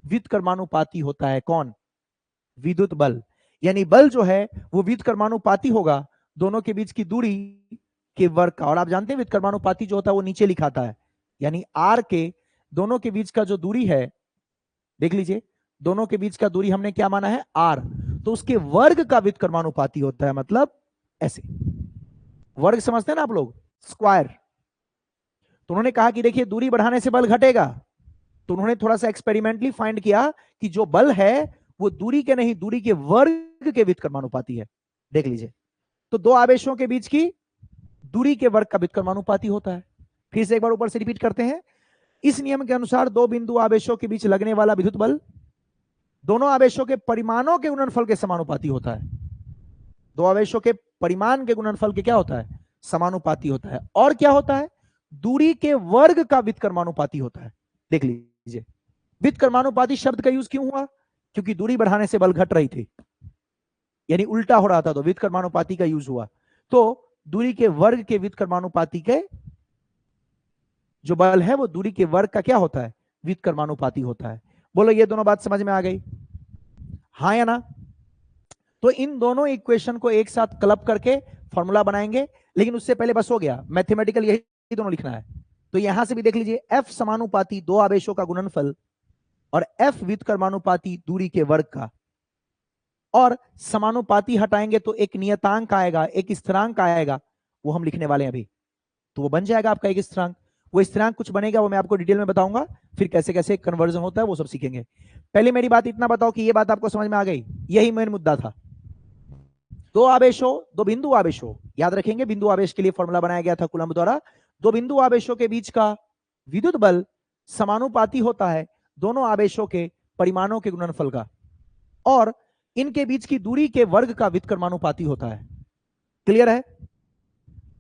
व्युत्क्रमानुपाती होता है। कौन? विद्युत बल। यानी बल जो है वो व्युत्क्रमानुपाती होगा दोनों के बीच की दूरी के वर्ग का। और आप जानते हैं व्युत्क्रमानुपाती जो होता है वो नीचे लिखाता है, यानी आर के दोनों के बीच का जो दूरी है, देख लीजिए दोनों के बीच का दूरी हमने क्या माना है? आर, तो उसके वर्ग का व्युत्क्रमानुपाती होता है, मतलब ऐसे। वर्ग समझते हैं ना आप लोग? स्क्वायर। तो उन्होंने कहा कि देखिए दूरी बढ़ाने से बल घटेगा, तो उन्होंने थोड़ा सा एक्सपेरिमेंटली फाइंड किया कि जो बल है वो दूरी के नहीं, दूरी के वर्ग के व्युत्क्रमानुपाती है। देख लीजिए, तो दो आवेशों के बीच की दूरी के वर्ग का व्युत्क्रमानुपाती होता है। फिर से एक बार ऊपर से रिपीट करते हैं। इस नियम के अनुसार दो बिंदु आवेशों के बीच लगने वाला विद्युत बल दोनों आवेशों के परिमाणों के गुणनफल के समानुपाती होता है। दो आवेशों के परिमाण के गुणनफल के क्या होता है? समानुपाती होता है। और क्या होता है? दूरी के वर्ग का व्युत्क्रमानुपाती होता है। देख लीजिए, व्युत्क्रमानुपाती शब्द का यूज क्यों हुआ? क्योंकि दूरी बढ़ाने से बल घट रही थी, यानी उल्टा हो रहा था, तो व्युत्क्रमानुपाती का यूज हुआ। तो दूरी के वर्ग के व्युत्क्रमानुपाती के जो बल है वो दूरी के वर्ग का क्या होता है? व्युत्क्रमानुपाती होता है। बोलो ये दोनों बात समझ में आ गई? हाँ या ना? तो इन दोनों इक्वेशन को एक साथ क्लब करके फॉर्मूला बनाएंगे, लेकिन उससे पहले बस हो गया मैथमेटिकल यही दोनों लिखना है। तो यहां से भी देख लीजिए, F समानुपाती दो आवेशों का गुणनफल और F व्युत्क्रमानुपाती दूरी के वर्ग का। और समानुपाती हटाएंगे तो एक नियतांक आएगा, एक स्थिरांक आएगा, वो हम लिखने वाले हैं अभी। तो वो बन जाएगा आपका एक स्थिरांक। वो स्थिरांक कुछ बनेगा वो मैं आपको डिटेल में बताऊंगा, फिर कैसे कैसे कन्वर्जन होता है वो सब सीखेंगे। पहले मेरी बात इतना बताओ कि ये बात आपको समझ में आ गई? यही मेन मुद्दा था। दो आवेशों, दो बिंदु आवेशों, याद रखेंगे बिंदु आवेश के लिए फॉर्मूला बनाया गया था कूलम्ब द्वारा। दो बिंदु आवेशों के बीच का विद्युत बल समानुपाती होता है दोनों आवेशों के परिमाणों के गुणनफल का, और इनके बीच की दूरी के वर्ग का व्युत्क्रमानुपाती होता है। क्लियर है?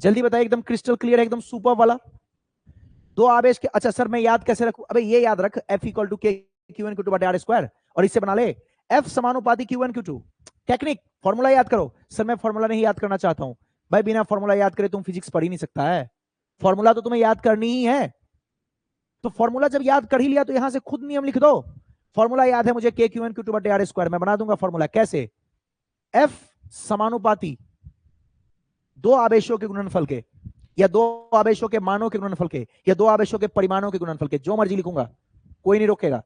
जल्दी बताइए, एकदम क्रिस्टल क्लियर है, एकदम सुपर वाला। दो आवेश के, अच्छा सर मैं याद कैसे रखूं? अबे ये याद रख, F equal to K Q N Q two बटे आर स्क्वायर, और इससे बना ले F समानुपाती Q N Q two. Technique, formula याद करो। सर मैं फॉर्मूला नहीं याद करना चाहता हूं। भाई बिना फॉर्मूला याद करे तुम फिजिक्स पढ़ ही नहीं सकता है। फॉर्मूला तो तुम्हें याद करनी ही है। तो फॉर्मूला जब याद कर ही लिया तो यहां से खुद नियम लिख दो। फॉर्मूला याद है मुझे, के क्यू एन क्यू टू बटे आर स्क्वायर। मैं बना दूंगा फॉर्मूला, कैसे? F समानुपाती दो आवेशों के गुणनफल के, या दो आवेशों के मानों के गुणनफल के, या दो आवेशों के परिमाणों के गुणनफल के, जो मर्जी लिखूंगा, कोई नहीं रोकेगा।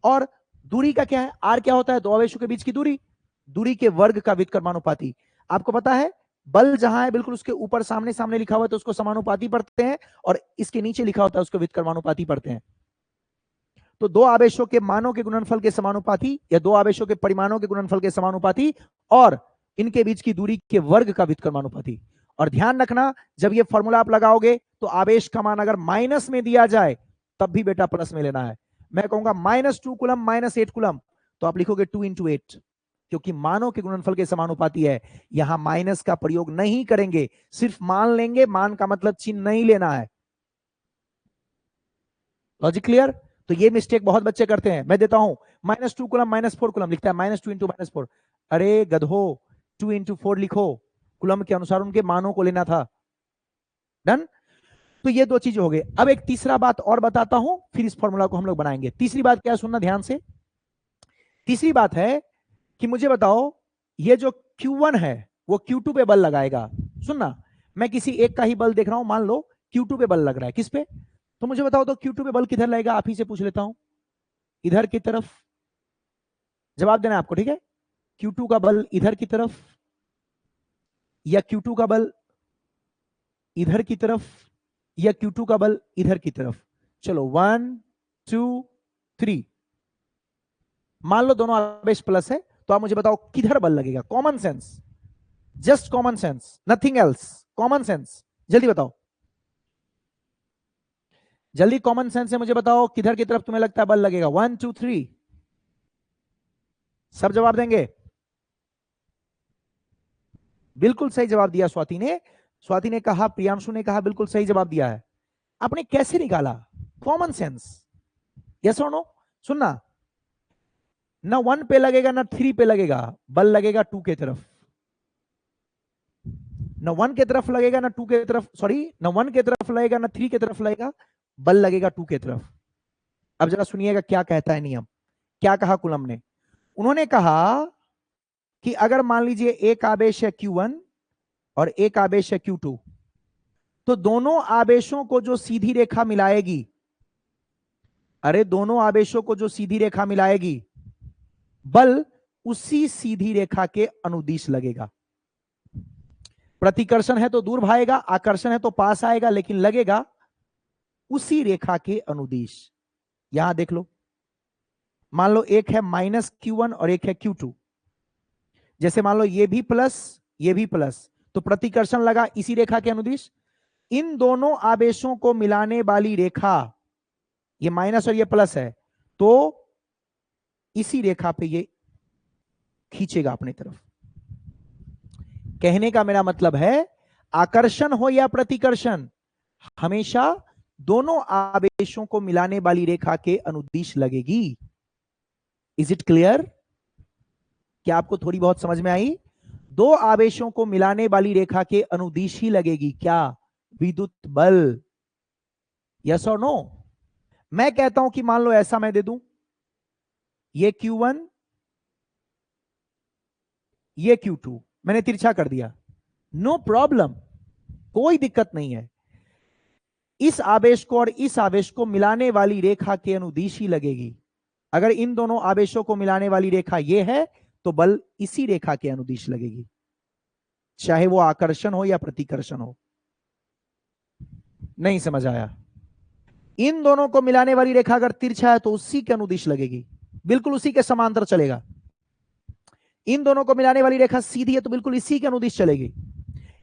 और दूरी का क्या है? आर क्या होता है? दो आवेशों के बीच की दूरी, दूरी के वर्ग का व्युत्क्रमानुपाती। आपको पता है बल जहां है बिल्कुल उसके ऊपर सामने सामने लिखा हुआ है तो उसको समानुपाती पढ़ते हैं, और इसके नीचे लिखा होता है उसको व्युत्क्रमानुपाती पढ़ते हैं। तो दो आवेशों के मानों के गुणनफल के समानुपाती, या दो आवेशों के परिमाणों के गुणनफल के समानुपाती, और इनके बीच की दूरी के वर्ग का व्युत्क्रमानुपाती। और ध्यान रखना, जब ये फॉर्मूला आप लगाओगे तो आवेश का मान अगर माइनस में दिया जाए तब भी बेटा प्लस में लेना है। मैं कहूंगा -2 कूलम -8 कूलम, तो आप लिखोगे 2 × 8, क्योंकि मानों के गुणनफल के समानुपाती है। यहां माइनस का प्रयोग नहीं करेंगे, सिर्फ मान लेंगे, मान का मतलब चिन्ह नहीं लेना है। Logic clear? तो ये मिस्टेक बहुत बच्चे करते हैं। मैं देता हूं -2 कूलम -4 कूलम, लिखता है -2 × -4। अरे गधो, 2 × 4 लिखो, कूलम के अनुसार उनके मानों को लेना था। डन? तो ये दो चीजें हो गई। अब एक तीसरा बात और बताता हूं, फिर इस फॉर्मूला को हम लोग बनाएंगे। तीसरी बात क्या है, सुनना ध्यान से। तीसरी बात है कि मुझे बताओ ये जो Q1 है वो Q2 पे बल लगाएगा। सुनना, मैं किसी एक का ही बल देख रहा हूं, मान लो Q2 पे बल लग रहा है। किस पे? तो मुझे बताओ तो Q2 पे बल किधर लगेगा? आप ही से पूछ लेता हूं, इधर की तरफ। जवाब देना आपको, ठीक है? Q2 का बल इधर की तरफ, या Q2 का बल इधर की तरफ या Q2 का बल इधर की तरफ। चलो 1 2 3, मान लो दोनों आवेश प्लस है, तो आप मुझे बताओ किधर बल लगेगा। Common sense, just common sense, nothing else, common sense, जल्दी बताओ, जल्दी कॉमन सेंस से मुझे बताओ किधर की तरफ तुम्हें लगता है बल लगेगा। 1 2 3, सब जवाब देंगे। बिल्कुल सही जवाब दिया स्वाति ने। स्वाति ने कहा, प्रियांशु ने कहा, बिल्कुल सही जवाब दिया है। आपने कैसे निकाला? कॉमन सेंस, यस और नो। सुनना, ना 1 पे लगेगा ना 3 पे लगेगा, बल लगेगा 2 के तरफ। ना 1 के तरफ लगेगा ना 2 के तरफ, सॉरी, ना 1 के तरफ लगेगा ना 3 के तरफ लगेगा, बल लगेगा 2 के तरफ। अब जरा सुनिएगा क्या कहता है नियम। क्या कहा कूलम ने? उन्होंने कहा कि अगर मान लीजिए एक आवेश है Q1 और एक आवेश है Q2, तो दोनों आवेशों को जो सीधी रेखा मिलाएगी, अरे दोनों आवेशों को जो सीधी रेखा मिलाएगी, बल उसी सीधी रेखा के अनुदिश लगेगा। प्रतिकर्षण है तो दूर भागेगा, आकर्षण है तो पास आएगा, लेकिन लगेगा उसी रेखा के अनुदिश। यहां देख लो, मान लो एक है -Q1 और एक है Q2। जैसे मान लो ये भी प्लस ये भी प्लस, तो प्रतिकर्षण लगा इसी रेखा के अनुदिश। इन दोनों आवेशों को मिलाने वाली रेखा, ये माइनस और ये प्लस है, तो इसी रेखा पे ये खींचेगा अपनी तरफ। कहने का मेरा मतलब है, आकर्षण हो या प्रतिकर्षण, हमेशा दोनों आवेशों को मिलाने वाली रेखा के अनुदिश लगेगी। Is it clear? क्या आपको थोड़ी बहुत समझ में आई? दो आवेशों को मिलाने वाली रेखा के अनुदिश ही लगेगी क्या? विद्युत बल। यस और नो? मैं कहता हूं कि मान लो ऐसा मैं दे दूं, ये Q1 ये Q2, मैंने तिरछा कर दिया, नो प्रॉब्लम, कोई दिक्कत नहीं है। इस आवेश को और इस आवेश को मिलाने वाली रेखा के अनुदिश ही लगेगी। अगर इन दोनों आवेशों को मिलाने वाली रेखा ये है, तो बल इसी रेखा के अनुदिश लगेगी, चाहे वो आकर्षण हो या प्रतिकर्षण हो। नहीं समझ आया? इन दोनों को मिलाने वाली रेखा अगर तिरछा है तो उसी के अनुदिश लगेगी, बिल्कुल उसी के समांतर चलेगा। इन दोनों को मिलाने वाली रेखा सीधी है तो बिल्कुल इसी के अनुदिश चलेगी।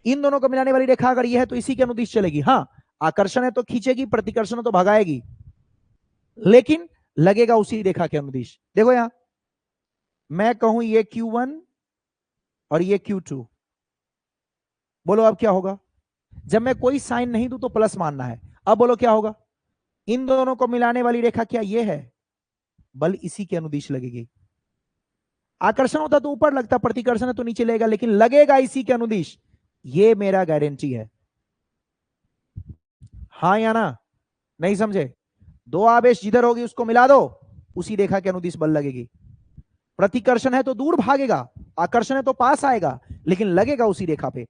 इन दोनों को मिलाने वाली रेखा अगर यह है तो इसी के अनुदिश चलेगी। हाँ, आकर्षण है तो खींचेगी, प्रतिकर्षण है तो भगाएगी, लेकिन लगेगा उसी रेखा के अनुदिश। देखो यहां मैं कहूं ये Q1 और ये Q2, बोलो अब क्या होगा? जब मैं कोई साइन नहीं दूं तो प्लस मानना है। अब बोलो क्या होगा? इन दोनों को मिलाने वाली रेखा क्या ये है, बल इसी के अनुदिश लगेगी। आकर्षण होता तो ऊपर लगता, प्रतिकर्षण है तो नीचे लगेगा, लेकिन लगेगा इसी के अनुदिश, ये मेरा गारंटी है। हाँ या ना? नहीं समझे? दो आवेश जिधर होगी उसको मिला दो, उसी रेखा के अनुदिश बल लगेगी। प्रतिकर्षण है तो दूर भागेगा, आकर्षण है तो पास आएगा, लेकिन लगेगा उसी रेखा पे।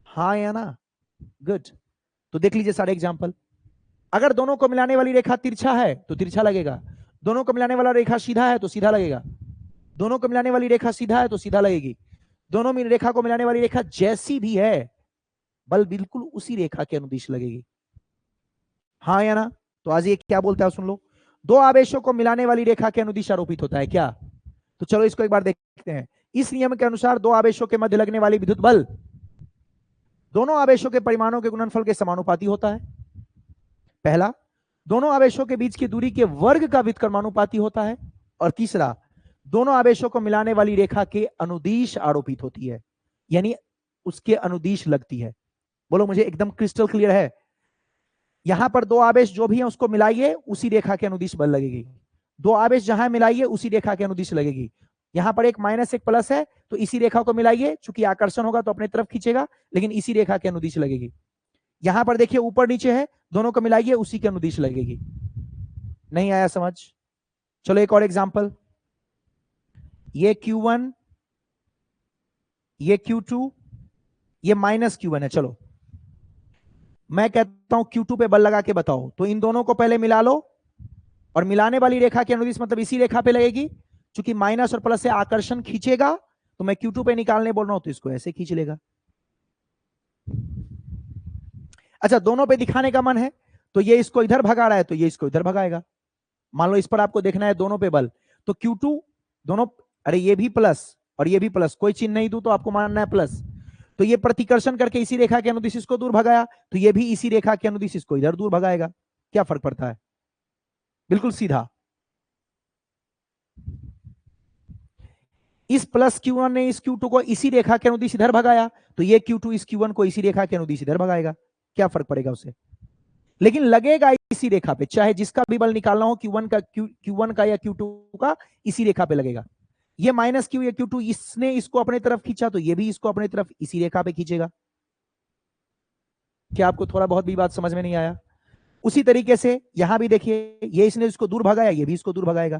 हाँ या ना? गुड। तो देख लीजिए सारे एग्जांपल। अगर दोनों को मिलाने वाली रेखा तिरछा है तो तिरछा लगेगा, दोनों को मिलाने वाला रेखा सीधा है तो सीधा लगेगा, दोनों को मिलाने वाली रेखा सीधा है तो सीधा लगेगी, दोनों में रेखा को मिलाने वाली रेखा जैसी भी है, बल बिल्कुल उसी रेखा के अनुदिश लगेगी। हाँ या ना? तो आज ये क्या बोलता है सुन लो, दो आवेशों को मिलाने वाली रेखा के अनुदिश आरोपित होता है क्या? तो चलो इसको एक बार देखते हैं। इस नियम के अनुसार दो आवेशों के मध्य लगने वाली विद्युत बल दोनों आवेशों के परिमाणों के गुणनफल के समानुपाती होता है। पहला, दोनों आवेशों के बीच की दूरी के वर्ग का व्युत्क्रमानुपाती होता है। और तीसरा, दोनों आवेशों को मिलाने वाली रेखा के अनुदिश आरोपित होती है, यानी उसके अनुदिश लगती है। बोलो मुझे एकदम क्रिस्टल क्लियर है? यहां पर दो आवेश जो भी है उसको मिलाइए, उसी रेखा के अनुदिश बल लगेगी। दो आवेश जहां मिलाइए उसी रेखा के अनुदिश लगेगी। यहां पर एक माइनस एक प्लस है तो इसी रेखा को मिलाइए, चूंकि आकर्षण होगा तो अपनी तरफ खींचेगा, लेकिन इसी रेखा के अनुदिश लगेगी। यहां पर देखिए ऊपर नीचे है, दोनों को मिलाइए उसी के अनुदिश लगेगी। नहीं आया समझ? चलो एक और एग्जांपल, ये Q1 ये Q2 ये -Q1 है। चलो मैं कहता हूं Q2 पे बल लगा के बताओ, तो इन दोनों को पहले मिला लो, और मिलाने वाली रेखा के अनुदिश मतलब इसी रेखा पे लगेगी। चूंकि माइनस और प्लस से आकर्षण खींचेगा, तो मैं Q2 पे निकालने बोल रहा हूं तो इसको ऐसे खींच लेगा। अच्छा, दोनों पे दिखाने का मन है तो ये इसको इधर भगा रहा है तो ये इसको इधर भगाएगा। मान लो इस पर आपको देखना है दोनों पे बल, तो Q2 दोनों, अरे ये भी प्लस और ये भी प्लस, कोई चिन्ह नहीं दूं तो आपको मानना है प्लस, तो ये प्रतिकर्षण करके इसी रेखा के अनुदिश इसको दूर भगाया, तो ये भी इसी रेखा के अनुदिश इसको इधर दूर भगाएगा। क्या फर्क पड़ता है? बिल्कुल सीधा। इस प्लस Q1 ने इस Q2 को इसी रेखा के अनुदिश इधर भगाया, तो ये Q2 इस Q1 को इसी रेखा के अनुदिश इधर भगाएगा। क्या फर्क पड़ेगा उसे? लेकिन लगेगा इसी रेखा पे, चाहे जिसका भी बल निकालना हो Q1 का या Q2 का, इसी रेखा पे लगेगा। ये माइनस Q या Q2 इसने इसको अपने तरफ खींचा तो ये भी इसको अपने तरफ इसी रेखा पे खींचेगा। क्या आपको थोड़ा बहुत भी बात समझ में नहीं आया? उसी तरीके से यहां भी देखिए, ये इसने इसको दूर भगाया, ये भी इसको दूर भगाएगा।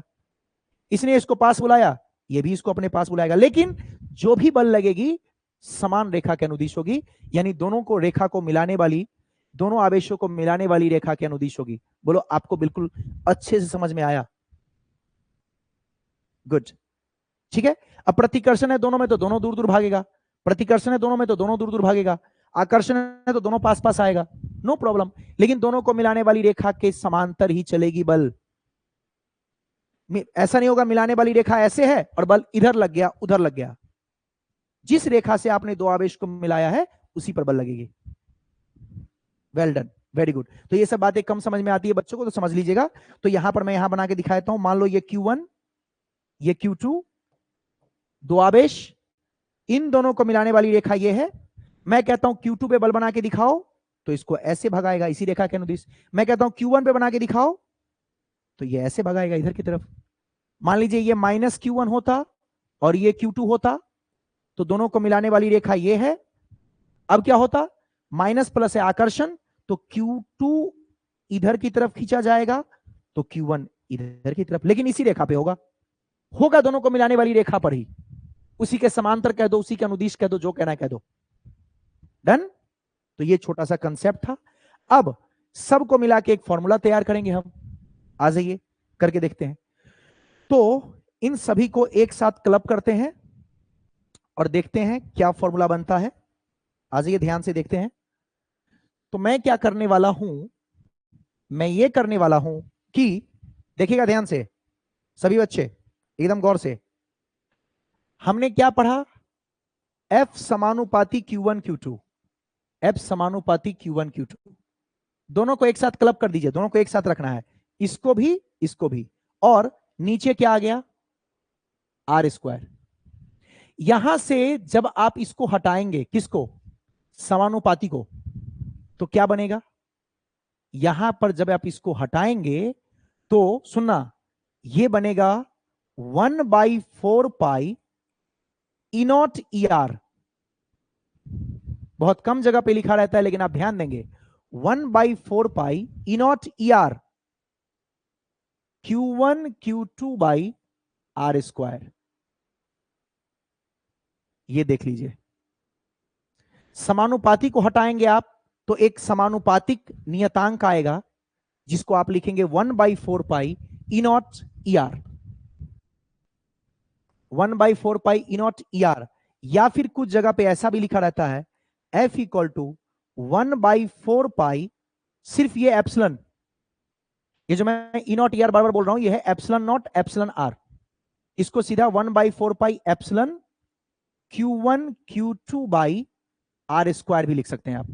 इसने इसको पास बुलाया, ये भी इसको अपने पास बुलाएगा। लेकिन जो भी बल लगेगी समान रेखा के अनुदिश होगी, यानी दोनों को रेखा को मिलाने वाली, दोनों आवेशों को मिलाने वाली रेखा के अनुदिश होगी। बोलो आपको बिल्कुल अच्छे से समझ में आया? गुड, ठीक है। अब प्रतिकर्षण है दोनों में तो दोनों दूर दूर भागेगा, प्रतिकर्षण है दोनों में तो दोनों दूर दूर भागेगा, आकर्षण है तो दोनों पास पास आएगा, नो प्रॉब्लम। लेकिन दोनों को मिलाने वाली रेखा के समांतर ही चलेगी बल। ऐसा नहीं होगा मिलाने वाली रेखा ऐसे है और बल इधर लग गया उधर लग गया। जिस रेखा से आपने दो आवेश को मिलाया है उसी पर बल लगेगी। Well done, very good. तो ये सब बातें कम समझ में आती है बच्चों को, तो समझ लीजिएगा। तो यहां पर मैं यहां बना के दिखाता हूं। मान लो ये Q1, ये Q2, दो आवेश, इन दोनों को मिलाने वाली रेखा ये है। मैं कहता हूं Q2 पे बल बना के दिखाओ तो इसको ऐसे भगाएगा इसी रेखा के अनुदिश। मैं कहता हूं Q1 पे बना के दिखाओ तो ये ऐसे भगाएगा इधर की तरफ। मान लीजिए ये माइनस Q1 होता और ये Q2 होता, तो दोनों को मिलाने वाली रेखा ये है। अब क्या होता, माइनस प्लस है आकर्षण, तो Q2 इधर की तरफ खींचा जाएगा तो Q1 इधर की तरफ, लेकिन इसी रेखा पे होगा, होगा दोनों को मिलाने वाली रेखा पर ही। उसी के समांतर कह दो, उसी के अनुदिश कह दो, जो कहना है कह दो। डन। तो ये छोटा सा कंसेप्ट था। अब सबको मिला के एक फॉर्मूला तैयार करेंगे हम। आ जाइए करके देखते हैं। तो इन सभी को एक साथ क्लब करते हैं और देखते हैं क्या फॉर्मूला बनता है। आ जाइए ध्यान से देखते हैं। तो मैं क्या करने वाला हूं, मैं ये करने वाला हूं कि देखिएगा ध्यान से सभी बच्चे, एकदम गौर से। हमने क्या पढ़ा, F समानुपाती Q1 Q2, F समानुपाती Q1 Q2, दोनों को एक साथ क्लब कर दीजिए, दोनों को एक साथ रखना है, इसको भी, और नीचे क्या आ गया, R स्क्वायर। यहां से जब आप इसको हटाएंगे, किसको, समानुपाती को, तो क्या बनेगा, यहां पर जब आप इसको हटाएंगे तो सुनना, ये बनेगा 1/4 पाई E0 ER। बहुत कम जगह पे लिखा रहता है लेकिन आप ध्यान देंगे, 1/4 pi E0 ER Q1 Q2 by R square. ये देख लीजिए, समानुपाती को हटाएंगे आप तो एक समानुपातिक नियतांक आएगा जिसको आप लिखेंगे 1/4 pi E0 ER, 1/4 pi E0 ER। या फिर कुछ जगह पे ऐसा भी लिखा रहता है F इक्वल टू 1/4 पाई, सिर्फ ये एप्सिलॉन, ये जो मैं E0 ER बार बार बोल रहा हूं ये है एप्सिलॉन नॉट एप्सिलॉन R, इसको सीधा 1/4 pi epsilon Q1 Q2 by R square भी लिख सकते हैं आप।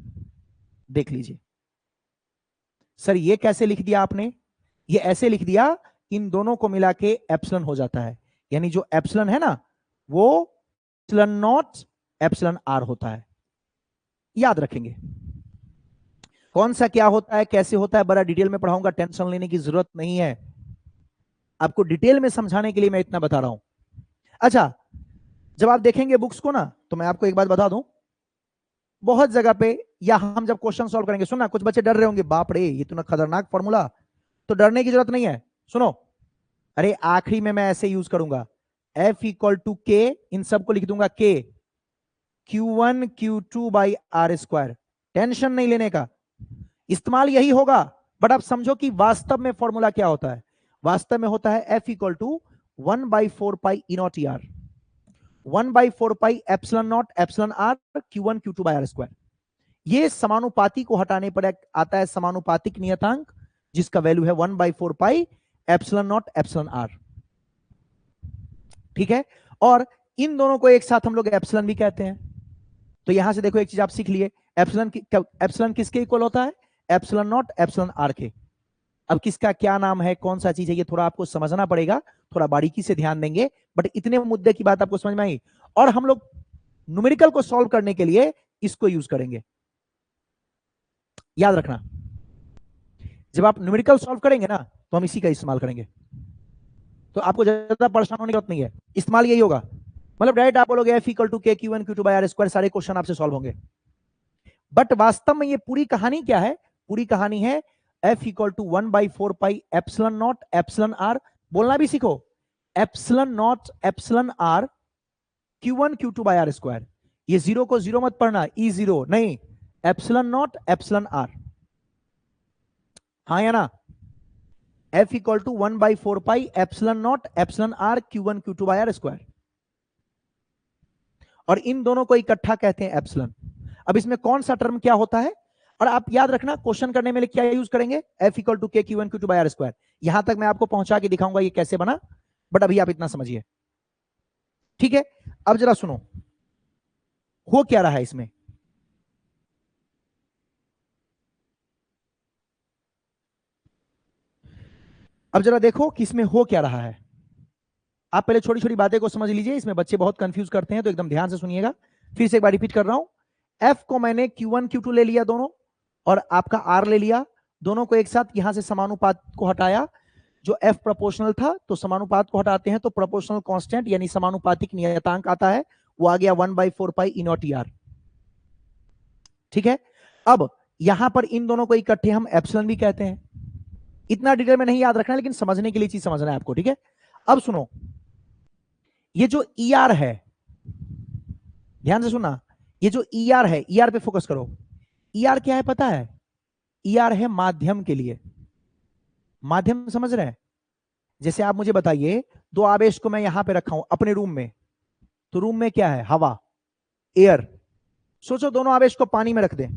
देख लीजिए सर ये कैसे लिख दिया आपने, ये ऐसे लिख दिया, इन दोनों को मिला के एप्सिलॉन हो जाता है, यानी जो एप्सिलॉन है ना वो एप्सिलॉन नॉट एप्सिलॉन R होता है। याद रखेंगे कौन सा क्या होता है, कैसे होता है, बड़ा डिटेल में पढ़ाऊंगा, टेंशन लेने की जरूरत नहीं है, आपको डिटेल में समझाने के लिए मैं इतना बता रहा हूं। अच्छा, जब आप देखेंगे बुक्स को ना तो मैं आपको एक बात बता दूं, बहुत जगह पे या हम जब क्वेश्चन सॉल्व करेंगे, सुनना कुछ बच्चे डर रहे होंगे, बाप रे ये इतना खतरनाक फॉर्मूला, तो डरने की जरूरत नहीं है। सुनो, अरे आखिरी में मैं ऐसे यूज करूंगा, F इक्वल टू के, इन सबको लिख दूंगा के Q1 Q2 by R square, tension नहीं लेने का, इस्तेमाल यही होगा। बट आप समझो कि वास्तव में फॉर्मूला क्या होता है, वास्तव में होता है F equal to 1/4 pi E0 ER, 1/4 pi epsilon not epsilon R Q1 Q2 by R square. ये समानुपाती को हटाने पर आता है समानुपातिक नियतांक, जिसका वैल्यू है 1/4 pi epsilon not epsilon R. ठीक है, और इन दोनों को एक साथ हम लोग एप्सिलॉन भी कहते हैं। तो यहां से देखो एक चीज आप सीख लिए, एप्सिलॉन किसके इक्वल होता है? एप्सिलॉन नॉट एप्सिलॉन आर के। अब किसका क्या नाम है, कौन सा चीज है, ये थोड़ा आपको समझना पड़ेगा, थोड़ा बारीकी से ध्यान देंगे, बट इतने मुद्दे की बात आपको समझ में आई। और हम लोग न्यूमेरिकल को सॉल्व करने के लिए इसको यूज करेंगे, याद रखना। जब आप न्यूमेरिकल सॉल्व करेंगे ना, तो हम इसी का इस्तेमाल करेंगे, तो आपको ज्यादा परेशान होने की जरूरत नहीं है, इस्तेमाल यही होगा। मतलब डायरेक्ट आप बोलोगे F equal to K Q N Q two by are square, सारे क्वेश्चन आपसे सॉल्व होंगे। बट वास्तव में ये पूरी कहानी क्या है? पूरी कहानी है F equal to 1/4 pi epsilon not epsilon R. बोलना भी सीखो, epsilon not epsilon R Q1 Q2 by are square. ये जीरो को जीरो मत पढ़ना, ई जीरो नहीं, एप्सिलॉन नॉट एप्सिलॉन आर। हाँ या ना? F equal to 1/4 pi epsilon not epsilon R Q1 Q2 by are square, और इन दोनों को इकट्ठा कहते हैं एप्सिलॉन। अब इसमें कौन सा टर्म क्या होता है, और आप याद रखना क्वेश्चन करने में क्या यूज करेंगे? F इक्वल टू के Q1 Q2 by are square. यहां तक मैं आपको पहुंचा के दिखाऊंगा ये कैसे बना, बट अभी आप इतना समझिए, ठीक है? अब जरा सुनो, हो क्या रहा है इसमें। अब जरा देखो कि इसमें हो क्या रहा है। आप पहले छोटी छोटी बातें को समझ लीजिए, इसमें बच्चे बहुत कंफ्यूज करते हैं, तो एकदम ध्यान से सुनिएगा। फिर से एक बार रिपीट कर रहा हूं, एफ को मैंने Q1 Q2 ले लिया दोनों, और आपका आर ले लिया, दोनों को एक साथ यहां से समानुपात को हटाया। जो एफ प्रोपोर्शनल था, तो समानुपात को हटाते हैं तो प्रोपोर्शनल कांस्टेंट यानी समानुपातिक नियतांक आता है, वो आ गया 1/4 pi E not E R. ठीक है, अब यहां पर इन दोनों को इकट्ठे हम एप्सिलॉन भी कहते हैं। इतना डिटेल में नहीं याद रखना, लेकिन समझने के लिए चीज समझना है आपको, ठीक है? अब सुनो, ये जो ई आर है, ध्यान से सुनना, ये जो ई आर है, ई आर पे फोकस करो। ई आर क्या है पता है? ई आर है माध्यम के लिए। माध्यम समझ रहे हैं? जैसे आप मुझे बताइए, दो आवेश को मैं यहां पे रखा हूं अपने रूम में, तो रूम में क्या है? हवा, एयर। सोचो दोनों आवेश को पानी में रख दें,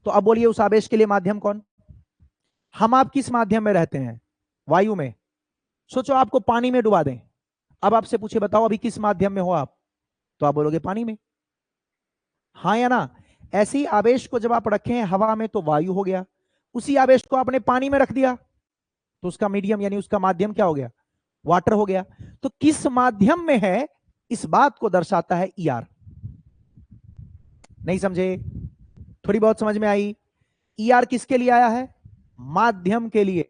तो अब बोलिए उस आवेश के लिए माध्यम कौन? हम आप किस माध्यम में रहते हैं? वायु में। सोचो आपको पानी में डुबा दें, अब आपसे पूछे बताओ अभी किस माध्यम में हो आप, तो आप बोलोगे पानी में। हाँ या ना? ऐसे ही आवेश को जब आप रखे हैं हवा में तो वायु हो गया, उसी आवेश को आपने पानी में रख दिया तो उसका मीडियम यानी उसका माध्यम क्या हो गया? वाटर हो गया। तो किस माध्यम में है, इस बात को दर्शाता है ई आर। नहीं समझे? थोड़ी बहुत समझ में आई? ई आर किसके लिए आया है? माध्यम के लिए।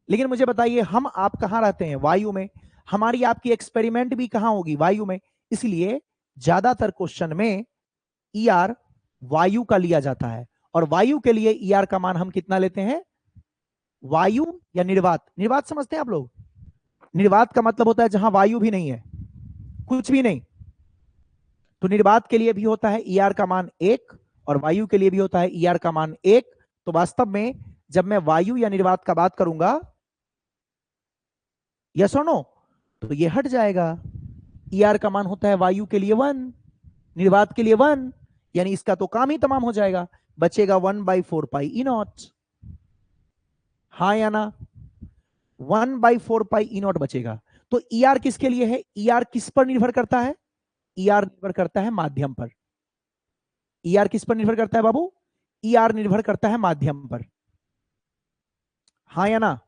लेकिन मुझे बताइए, हम आप कहां रहते हैं? वायु में। हमारी आपकी एक्सपेरिमेंट भी कहां होगी? वायु में। इसलिए ज्यादातर क्वेश्चन में ई आर वायु का लिया जाता है, और वायु के लिए ई आर का मान हम कितना लेते हैं? वायु या निर्वात। निर्वात समझते हैं आप लोग? निर्वात का मतलब होता है जहां वायु भी नहीं है, कुछ भी नहीं। तो निर्वात के लिए भी होता है ई आर का मान 1, और वायु के लिए भी होता है ई आर का मान 1। तो वास्तव में जब मैं वायु या निर्वात का बात करूंगा, यस और नो, तो ये हट जाएगा। ई आर का मान होता है वायु के लिए 1, निर्वात के लिए 1, यानी इसका तो काम ही तमाम हो जाएगा, बचेगा 1/4 पाई ई नॉट। हाँ या ना? 1/4 पाई ई नॉट बचेगा। तो ई आर किसके लिए है? ई आर किस पर निर्भर करता है? ई आर निर्भर करता है माध्यम पर। ई आर किस पर निर्भर करता है बाबू? ई आर निर्भर करता है माध्यम पर। हाँ या ना?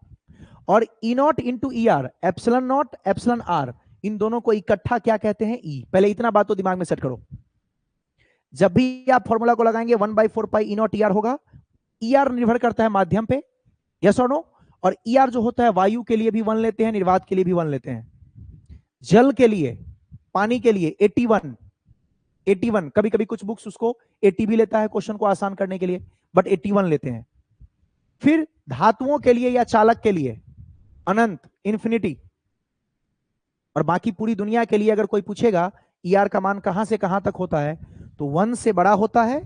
और E nought into E R, epsilon not epsilon R, इन दोनों को इकट्ठा क्या कहते हैं? ई। पहले इतना बात तो दिमाग में सेट करो। जब भी आप फॉर्मूला को लगाएंगे 1/4 pi E not E R होगा। ई आर निर्भर करता है माध्यम पे, यस और नो? और ई आर जो होता है वायु के लिए भी 1 लेते हैं, निर्वात के लिए भी 1 लेते हैं। जल के लिए, पानी के लिए 81, 81, कभी कभी कुछ बुक्स उसको 80 भी लेता है क्वेश्चन को आसान करने के लिए, बट 81 लेते हैं। फिर धातुओं के लिए या चालक के लिए अनंत, इंफिनिटी। और बाकी पूरी दुनिया के लिए अगर कोई पूछेगा ई आर का मान कहां से कहां तक होता है, तो 1 से बड़ा होता है,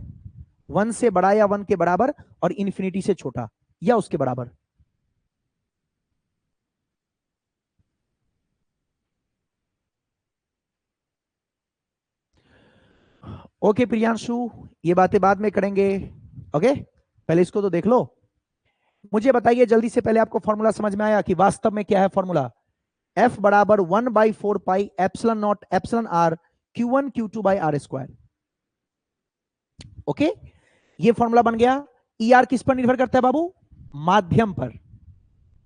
1 से बड़ा या 1 के बराबर, और इंफिनिटी से छोटा या उसके बराबर। ओके प्रियांशु, ये बातें बाद में करेंगे। ओके, पहले इसको तो देख लो। मुझे बताइए जल्दी से, पहले आपको फॉर्मूला समझ में आया कि वास्तव में क्या है फॉर्मूला? F बराबर 1/4 pi epsilon not epsilon R Q1 Q2 by are square. Okay, ये फॉर्मूला बन गया। ER किस पर निर्भर करता है बाबू? माध्यम पर।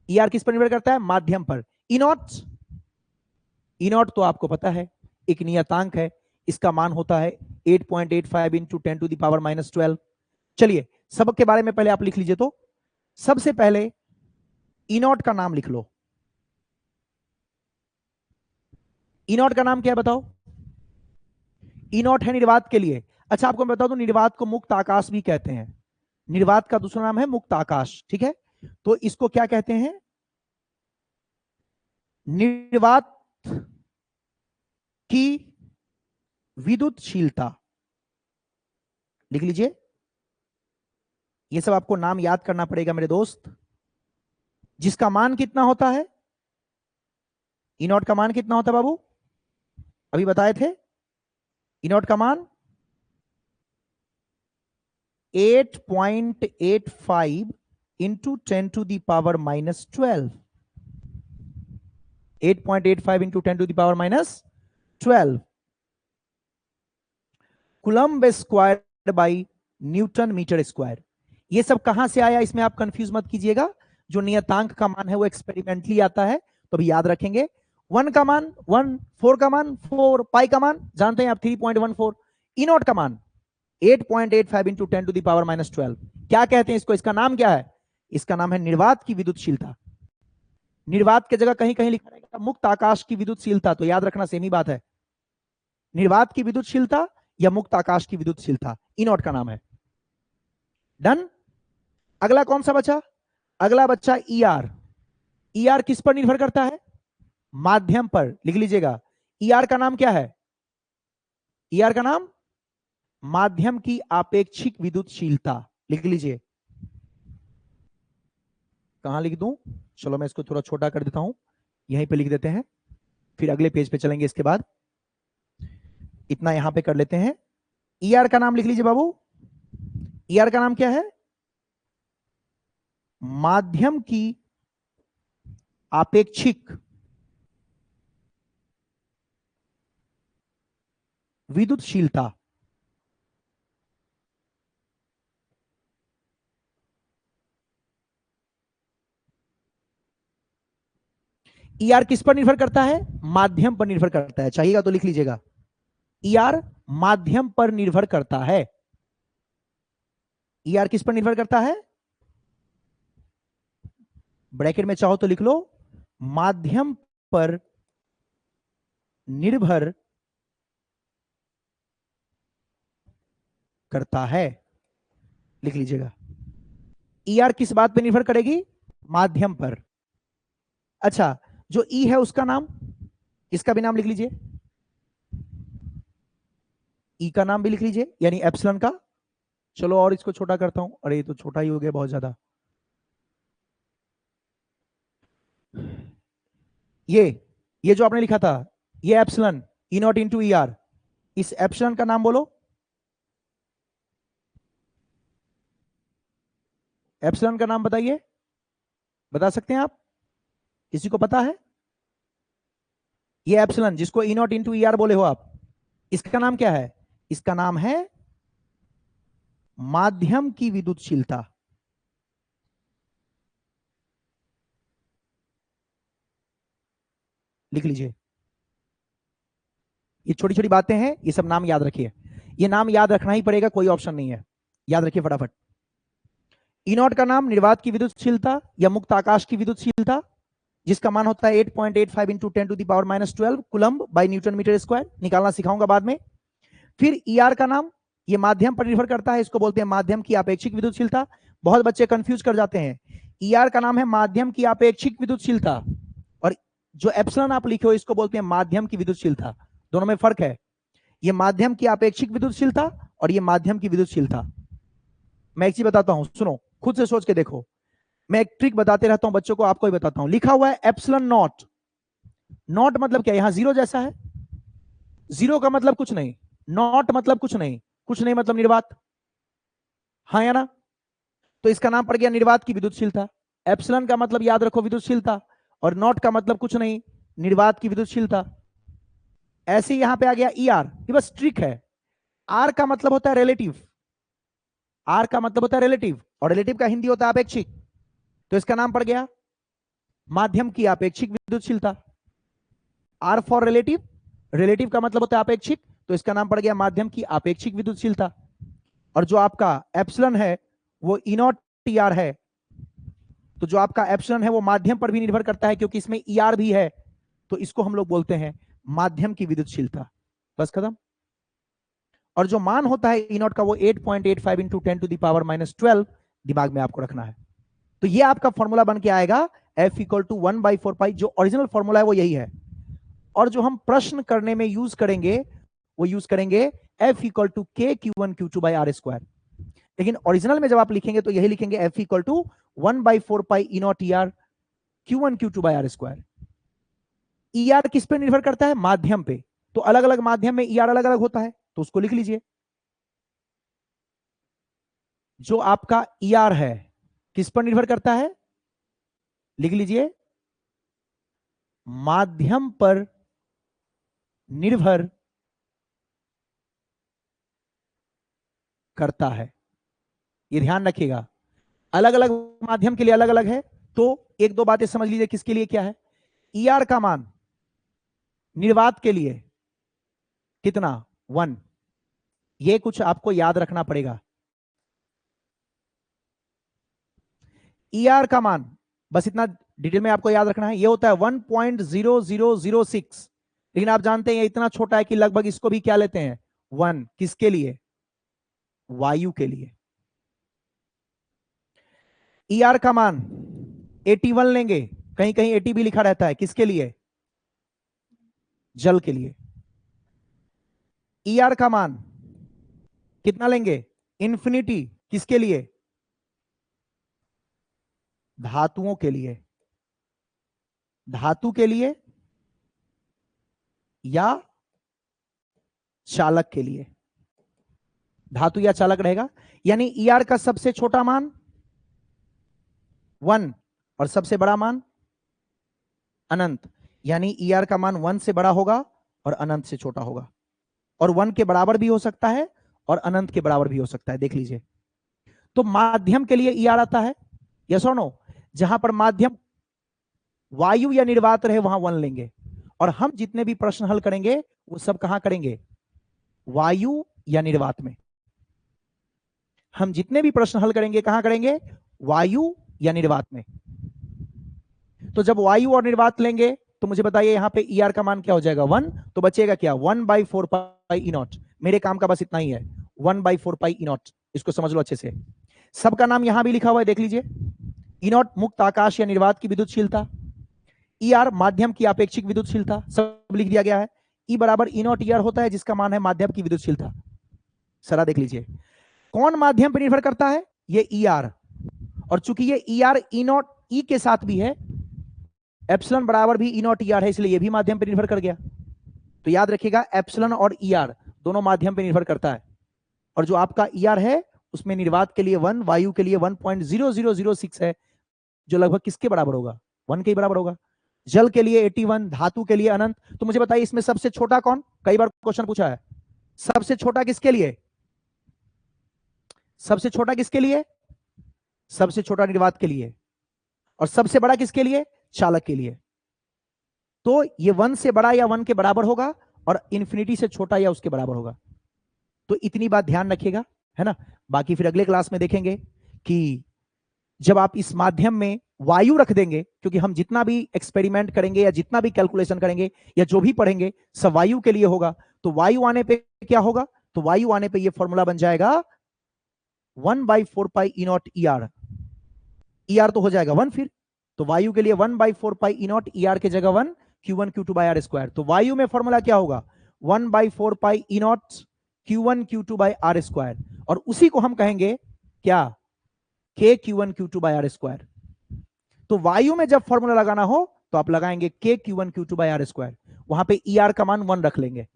ER किस पर निर्भर करता है? माध्यम पर। E नॉट तो आपको पता है एक नियतांक है, इसका मान होता है 8.85 इंटू 10 टू द पावर -12। चलिए सबक के बारे में पहले आप लिख लीजिए। तो सबसे पहले E नॉट का नाम लिख लो। E नॉट का नाम क्या है बताओ? E नॉट है निर्वात के लिए। अच्छा आपको मैं बता दूं, निर्वात को मुक्त आकाश भी कहते हैं। निर्वात का दूसरा नाम है मुक्त आकाश, ठीक है? तो इसको क्या कहते हैं? निर्वात की विद्युतशीलता। लिख लीजिए, ये सब आपको नाम याद करना पड़ेगा मेरे दोस्त। जिसका मान कितना होता है? E नॉट का मान कितना होता है बाबू? अभी बताए थे। E नॉट का मान 8.85 into 10 to the power -12। 8.85 into 10 to the power -12 coulomb square by newton metre square. ये सब कहां से आया इसमें आप कंफ्यूज मत कीजिएगा। जो नियतांक का मान है वो एक्सपेरिमेंटली आता है, तो भी याद रखेंगे। 1 का मान 1, 4 का मान 4, पाई का मान जानते हैं आप 3.14, ई नॉट का मान 8.85 इंटू 10 टू द पावर -12। क्या कहते हैं इसको? इसका नाम क्या है? इसका नाम है निर्वात की विद्युतशीलता। निर्वात की जगह कहीं कहीं लिखा रहेगा मुक्त आकाश की विद्युतशीलता, तो याद रखना सेम ही बात है। निर्वात की विद्युतशीलता या मुक्त आकाश की विद्युतशीलता, ई नॉट का नाम है। डन। अगला कौन सा बचा? अगला बच्चा ER। ER किस पर निर्भर करता है? माध्यम पर। लिख लीजिएगा, ER का नाम क्या है? ER का नाम माध्यम की आपेक्षिक विद्युतशीलता। लिख लीजिए। कहां लिख दूं? चलो मैं इसको थोड़ा छोटा कर देता हूं, यहीं पे लिख देते हैं, फिर अगले पेज पे चलेंगे इसके बाद। इतना यहां पे कर लेते हैं। ER का नाम लिख लीजिए बाबू। ER का नाम क्या है? माध्यम की आपेक्षिक विद्युतशीलता। ER किस पर निर्भर करता है? माध्यम पर निर्भर करता है। चाहिएगा तो लिख लीजिएगा, ER माध्यम पर निर्भर करता है। ER किस पर निर्भर करता है? ब्रैकेट में चाहो तो लिख लो, माध्यम पर निर्भर करता है। लिख लीजिएगा, ER किस बात पर निर्भर करेगी? माध्यम पर। अच्छा, जो E है उसका नाम, इसका भी नाम लिख लीजिए। E का नाम भी लिख लीजिए, यानी एप्सिलॉन का। चलो और इसको छोटा करता हूं, अरे ये तो छोटा ही हो गया बहुत ज्यादा। ये जो आपने लिखा था, ये epsilon E not into ER, इस एप्सिलॉन का नाम बोलो। एप्सिलॉन का नाम बताइए, बता सकते हैं आप? किसी को पता है? ये एप्सिलॉन जिसको E नॉट इंटू ER बोले हो आप, इसका नाम क्या है? इसका नाम है माध्यम की विद्युतशीलता। लिख लीजिए। ये छोटी छोटी बातें हैं, ये सब नाम याद रखिए। ये नाम याद रखना ही पड़ेगा, कोई ऑप्शन नहीं है, याद रखिए फटाफट। E नॉट का नाम निर्वात की विद्युतशीलता या मुक्त आकाश की विद्युतशीलता, जिसका मान होता है 8.85 into 10 to the power -12 coulomb by newton metre square. निकालना सिखाऊंगा बाद में। फिर ER का नाम, ये माध्यम पर निर्भर करता है, इसको बोलते हैं माध्यम की आपेक्षिक विद्युतशीलता। बहुत बच्चे कंफ्यूज कर जाते हैं। ER का नाम है माध्यम की आपेक्षिक विद्युतशीलता, और जो एप्सिलॉन आप लिखे हो इसको बोलते हैं माध्यम की विद्युतशीलता। दोनों में फर्क है। ये माध्यम की आपेक्षिक विद्युतशीलता और ये माध्यम की विद्युतशीलता। मैं एक चीज बताता हूं, सुनो, खुद से सोच के देखो। मैं एक ट्रिक बताते रहता हूं बच्चों को, आपको भी बताता हूं। लिखा हुआ है एप्सिलॉन नॉट। नॉट मतलब क्या? यहां जीरो जैसा है। जीरो का मतलब कुछ नहीं, नॉट मतलब कुछ नहीं। कुछ नहीं मतलब निर्वात, हाँ या ना? तो इसका नाम पड़ गया निर्वात की विद्युतशीलता। एप्सिलॉन का मतलब याद रखो विद्युतशीलता, और नॉट का मतलब कुछ नहीं, निर्वात की विद्युतशीलता। ऐसे ही यहां पे आ गया ई आर, ये बस ट्रिक है। आर का मतलब होता है रिलेटिव, आर का मतलब होता है रिलेटिव, और रिलेटिव का हिंदी होता है अपेक्षिक। तो इसका नाम पड़ गया माध्यम की आपेक्षिक विद्युतशीलता। आर फॉर रिलेटिव, रिलेटिव का मतलब होता है अपेक्षिक, तो इसका नाम पड़ गया माध्यम की आपेक्षिक विद्युतशीलता। और जो आपका एप्सिलॉन है वो ई नॉट टी आर है। तो जो आपका एप्सिलॉन है वो माध्यम पर भी निर्भर करता है, क्योंकि इसमें ई आर भी है, तो इसको हम लोग बोलते हैं माध्यम की विद्युतशीलता। बस खत्म। और जो मान होता है ई नॉट का वो 8.85 इंटू 10⁻⁻12 दिमाग में आपको रखना है। तो ये आपका फॉर्मूला बन के आएगा F इक्वल टू 1/4 पाई, जो ओरिजिनल फॉर्मूला है वो यही है। और जो हम प्रश्न करने में यूज करेंगे वो यूज करेंगे F equal to K Q1 Q2/R²। लेकिन ओरिजिनल में जब आप लिखेंगे तो यही लिखेंगे F equal to 1/4 pi E not ER Q1 Q2/R²। ER किस पे निर्भर करता है? माध्यम पे। तो अलग अलग माध्यम में ER अलग अलग होता है, तो उसको लिख लीजिए। जो आपका ER है किस पर निर्भर करता है? लिख लीजिए, माध्यम पर निर्भर करता है। ये ध्यान रखिएगा, अलग अलग माध्यम के लिए अलग अलग है। तो एक दो बातें समझ लीजिए किसके लिए क्या है। ER का मान निर्वात के लिए कितना? 1। ये कुछ आपको याद रखना पड़ेगा। ER का मान बस इतना डिटेल में आपको याद रखना है, ये होता है 1.0006। लेकिन आप जानते हैं ये इतना छोटा है कि लगभग इसको भी क्या लेते हैं? 1। किसके लिए? वायु के लिए। ER का मान 81 लेंगे, कहीं कहीं 80 भी लिखा रहता है, किसके लिए? जल के लिए। ER का मान कितना लेंगे? इंफिनिटी, किसके लिए? धातुओं के लिए। धातु के लिए या चालक के लिए, धातु या चालक रहेगा। यानी ER का सबसे छोटा मान 1 और सबसे बड़ा मान अनंत। यानी ER का मान 1 से बड़ा होगा और अनंत से छोटा होगा, और 1 के बराबर भी हो सकता है और अनंत के बराबर भी हो सकता है। देख लीजिए, तो माध्यम के लिए ER आता है, यस और नो? जहां पर माध्यम वायु या निर्वात रहे वहां 1 लेंगे। और हम जितने भी प्रश्न हल करेंगे वो सब कहां करेंगे? वायु या निर्वात में। हम जितने भी प्रश्न हल करेंगे कहां करेंगे? वायु या निर्वात में। तो जब वायु और निर्वात लेंगे तो मुझे बताइए यहां पे ER का मान क्या हो जाएगा? 1। तो बचेगा क्या? 1/4 पाई ई नॉट। मेरे काम का बस इतना ही है, 1/4 पाई ई नॉट। इसको समझ लो अच्छे से। सबका नाम यहां भी लिखा हुआ है, देख लीजिए। ई नॉट मुक्त आकाश या निर्वात की विद्युतशीलता, ER माध्यम की आपेक्षिक विद्युतशीलता, सब लिख दिया गया है। E बराबर E नॉट ER होता है, जिसका मान है माध्यम की विद्युतशीलता। सरा देख लीजिए, कौन माध्यम पर निर्भर करता है? ये ER। और चूंकि ये ER E नॉट E के साथ भी है, एप्सिलॉन बराबर भी E नॉट ER है, इसलिए ये भी माध्यम पर निर्भर कर गया। तो याद रखिएगा, एप्सिलॉन और ER दोनों माध्यम पर निर्भर करता है। और जो आपका ER है उसमें निर्वात के लिए 1, वायु के लिए 1.0006 है, जो लगभग किसके बराबर होगा? 1 के बराबर होगा। जल के लिए 81, धातु के लिए अनंत। तो मुझे बताइए इसमें सबसे छोटा कौन? कई बार क्वेश्चन पूछा है, सबसे छोटा किसके लिए? सबसे छोटा किसके लिए? सबसे छोटा निर्वात के लिए। और सबसे बड़ा किसके लिए? चालक के लिए। तो ये 1 से बड़ा या 1 के बराबर होगा, और इंफिनिटी से छोटा या उसके बराबर होगा। तो इतनी बात ध्यान रखिएगा, है ना? बाकी फिर अगले क्लास में देखेंगे कि जब आप इस माध्यम में वायु रख देंगे, क्योंकि हम जितना भी एक्सपेरिमेंट करेंगे या जितना भी कैलकुलेशन करेंगे या जो भी पढ़ेंगे सब वायु के लिए होगा। तो वायु आने पे क्या होगा? तो वायु आने पे ये फॉर्मूला बन जाएगा 1/4 pi E not ER। ER तो हो जाएगा 1 फिर। तो वायु के लिए 1/4 पाई ई नॉट ER के जगह 1 Q1 Q2/R²। तो वायु में फॉर्मूला क्या होगा? 1/4 पाई ई नॉट Q1 Q2/R²। और उसी को हम कहेंगे क्या? K Q1 Q2/R²। तो वायु में जब फॉर्मूला लगाना हो तो आप लगाएंगे K Q1 Q2/R²। वहां पे ER का मान 1 रख लेंगे,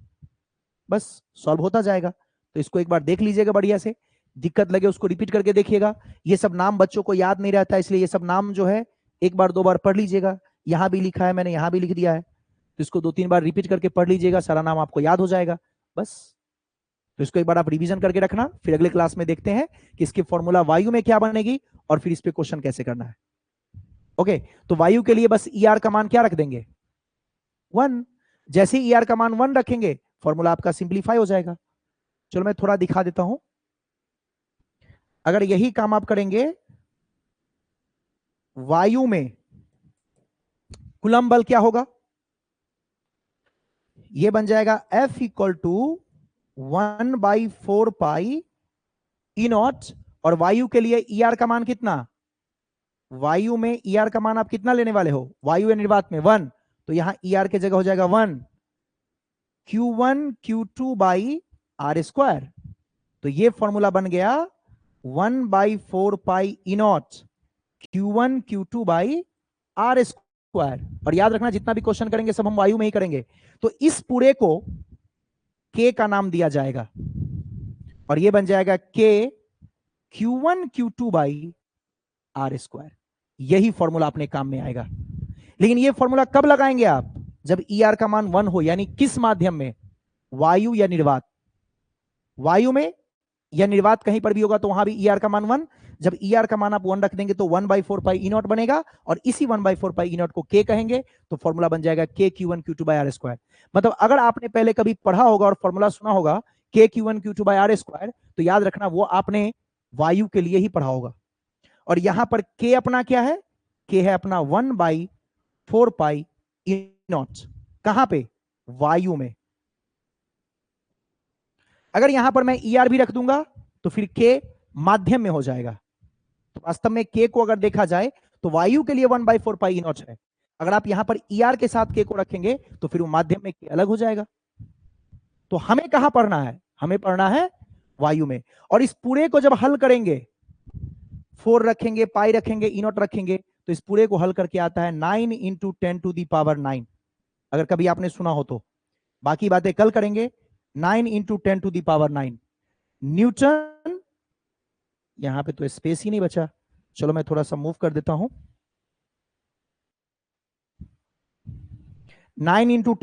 बस सॉल्व होता जाएगा। तो इसको एक बार देख लीजिएगा बढ़िया से, दिक्कत लगे उसको रिपीट करके देखिएगा। ये सब नाम बच्चों को याद नहीं रहता है, इसलिए ये सब नाम जो है एक बार दो बार पढ़ लीजिएगा। यहां भी लिखा है मैंने, यहां भी लिख दिया है, तो इसको 2-3 बार रिपीट करके पढ़ लीजिएगा, सारा नाम आपको याद हो जाएगा बस। तो इसको एक बार आप रिवीजन करके रखना, फिर अगले क्लास में देखते हैं कि इसकी फॉर्मूला वायु में क्या बनेगी और फिर इस पे क्वेश्चन कैसे करना है। ओके, तो वायु के लिए बस ER का मान क्या रख देंगे, 1। जैसे ही ER का मान 1 रखेंगे फॉर्मूला आपका सिंप्लीफाई हो जाएगा। चलो मैं थोड़ा दिखा देता हूं। अगर यही काम आप करेंगे वायु में, कूलम्ब बल क्या होगा, ये बन जाएगा F equal to 1/4 pi E not. और वायु के लिए ER का मान कितना, वायु में ER का मान आप कितना लेने वाले हो, वायु या निर्वात में 1, तो यहां ER के जगह हो जाएगा 1 Q1 Q2 by are square. तो ये फॉर्मूला बन गया 1/4 pi E nought Q1 Q2 by are square. और याद रखना जितना भी क्वेश्चन करेंगे सब हम वायु में ही करेंगे। तो इस पूरे को K का नाम दिया जाएगा और ये बन जाएगा K Q1 Q2 by are square. यही फॉर्मूला अपने काम में आएगा। लेकिन ये फॉर्मूला कब लगाएंगे आप, जब ER का मान 1 हो, यानी किस माध्यम में, वायु या निर्वात। वायु में या निर्वात कहीं पर भी होगा तो वहां भी ER का मान 1। जब ER का मान आप 1 रख देंगे तो 1/4 पाई ई नॉट बनेगा और इसी 1/4 पाई ई नॉट को K कहेंगे, तो फॉर्मूला बन जाएगा K Q1 Q2 by are square. मतलब अगर आपने पहले कभी पढ़ा होगा और फॉर्मूला सुना होगा K Q1 Q2 by are square, तो याद रखना वो आपने वायु के लिए ही पढ़ा होगा। और यहां पर K अपना क्या है, K है अपना 1/4 पाई ई नॉट। कहां पे, वायु में। अगर यहां पर मैं ER भी रख दूंगा तो फिर K माध्यम में हो जाएगा। तो वास्तव में K को अगर देखा जाए तो वायु के लिए 1/4 पाई ई नॉट है। अगर आप यहां पर ER के साथ K को रखेंगे तो फिर वो माध्यम में K अलग हो जाएगा। तो हमें कहां पढ़ना है, हमें पढ़ना है वायु में। और इस पूरे को जब हल करेंगे, 4 रखेंगे, पाई रखेंगे, ई नॉट रखेंगे, तो इस पूरे को हल करके आता है 9 × 10⁻⁹ अगर कभी आपने सुना हो तो। बाकी बातें कल करेंगे। 9 × 10⁻⁹ न्यूटन। यहां पे तो स्पेस ही नहीं बचा, चलो मैं थोड़ा सा मूव कर देता हूं। 9 ×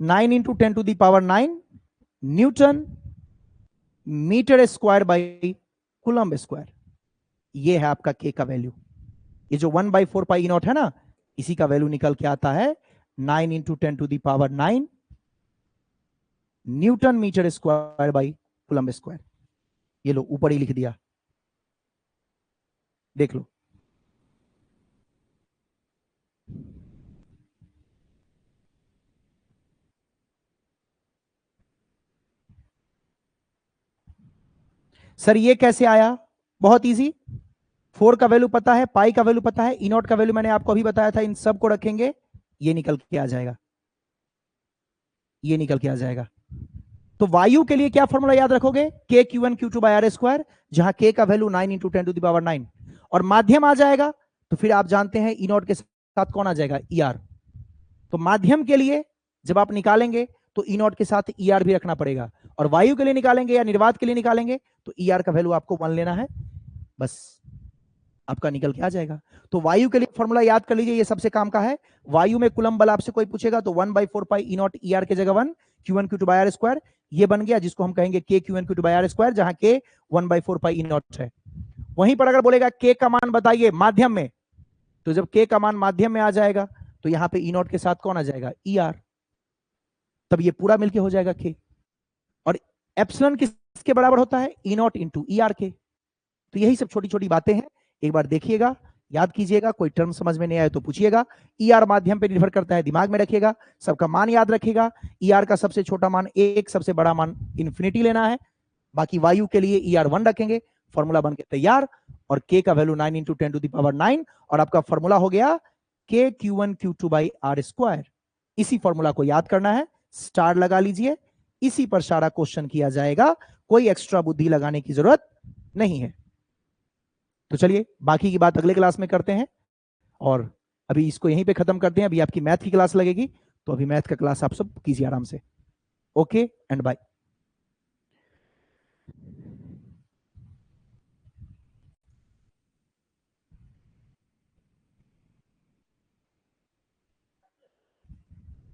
10⁻⁹ newton metre square by coulomb square. ये है आपका K का वैल्यू। ये जो 1/4 पाई ई नॉट है ना, इसी का वैल्यू निकल के आता है 9 × 10⁻⁹ newton metre square by coulomb square. ये लो ऊपर ही लिख दिया, देख लो। सर ये कैसे आया, बहुत इजी। 4 का वैल्यू पता है, पाई का वैल्यू पता है, ई नॉट का वैल्यू मैंने आपको अभी बताया था। इन सब को रखेंगे, ये निकल के आ जाएगा, ये निकल के आ जाएगा। तो वायु के लिए क्या फॉर्मूला याद रखोगे, K Q1 Q2 by are square, जहां K का वैल्यू 9 × 10⁻⁹ और माध्यम आ जाएगा तो फिर आप जानते हैं ई नॉट के साथ कौन आ जाएगा, ER। तो माध्यम के लिए जब आप निकालेंगे तो ई नॉट के साथ ER भी रखना पड़ेगा, और वायु के लिए निकालेंगे या निर्वात के लिए निकालेंगे तो ER का वैल्यू आपको 1 लेना है, बस आपका निकल के आ जाएगा। तो वायु के लिए फॉर्मूला याद कर लीजिए, ये सबसे काम का है। वायु में कूलम्ब बल आपसे कोई पूछेगा तो 1/4 पाई ई नॉट ER के जगह 1 Q1 Q2 by are square, ये बन गया, जिसको हम कहेंगे K Q1 Q2 by are square, जहां K 1/4 पाई ई नॉट है। वहीं पर अगर बोलेगा K का मान बताइए माध्यम में, तो जब K का मान माध्यम में आ जाएगा तो यहां पे ई नॉट के साथ कौन आ जाएगा, ER। तब ये पूरा मिलके हो जाएगा K। और एप्सिलॉन किसके बराबर होता है, ई नॉट इंटू ER के। तो यही सब छोटी छोटी बातें हैं, एक बार देखिएगा, याद कीजिएगा, कोई टर्म समझ में नहीं आए तो पूछिएगा। ER माध्यम पे निर्भर करता है, दिमाग में रखिएगा, सबका मान याद रखिएगा। ER का सबसे छोटा मान 1, सबसे बड़ा मान इन्फिनिटी लेना है। बाकी वायु के लिए ER 1 रखेंगे, फॉर्मूला बन के तैयार। और K का वैल्यू 9 × 10⁻⁹ और आपका फॉर्मूला हो गया K Q1 Q2 by are square. इसी फॉर्मूला को याद करना है, स्टार लगा लीजिए, इसी पर सारा क्वेश्चन किया जाएगा, कोई एक्स्ट्रा बुद्धि लगाने की जरूरत नहीं है। तो चलिए बाकी की बात अगले क्लास में करते हैं। और अभी इसको यहीं पे खत्म करते हैं, अभी आपकी मैथ की क्लास लगेगी, तो अभी मैथ का क्लास आप सब कीजिए आराम से। Okay and bye.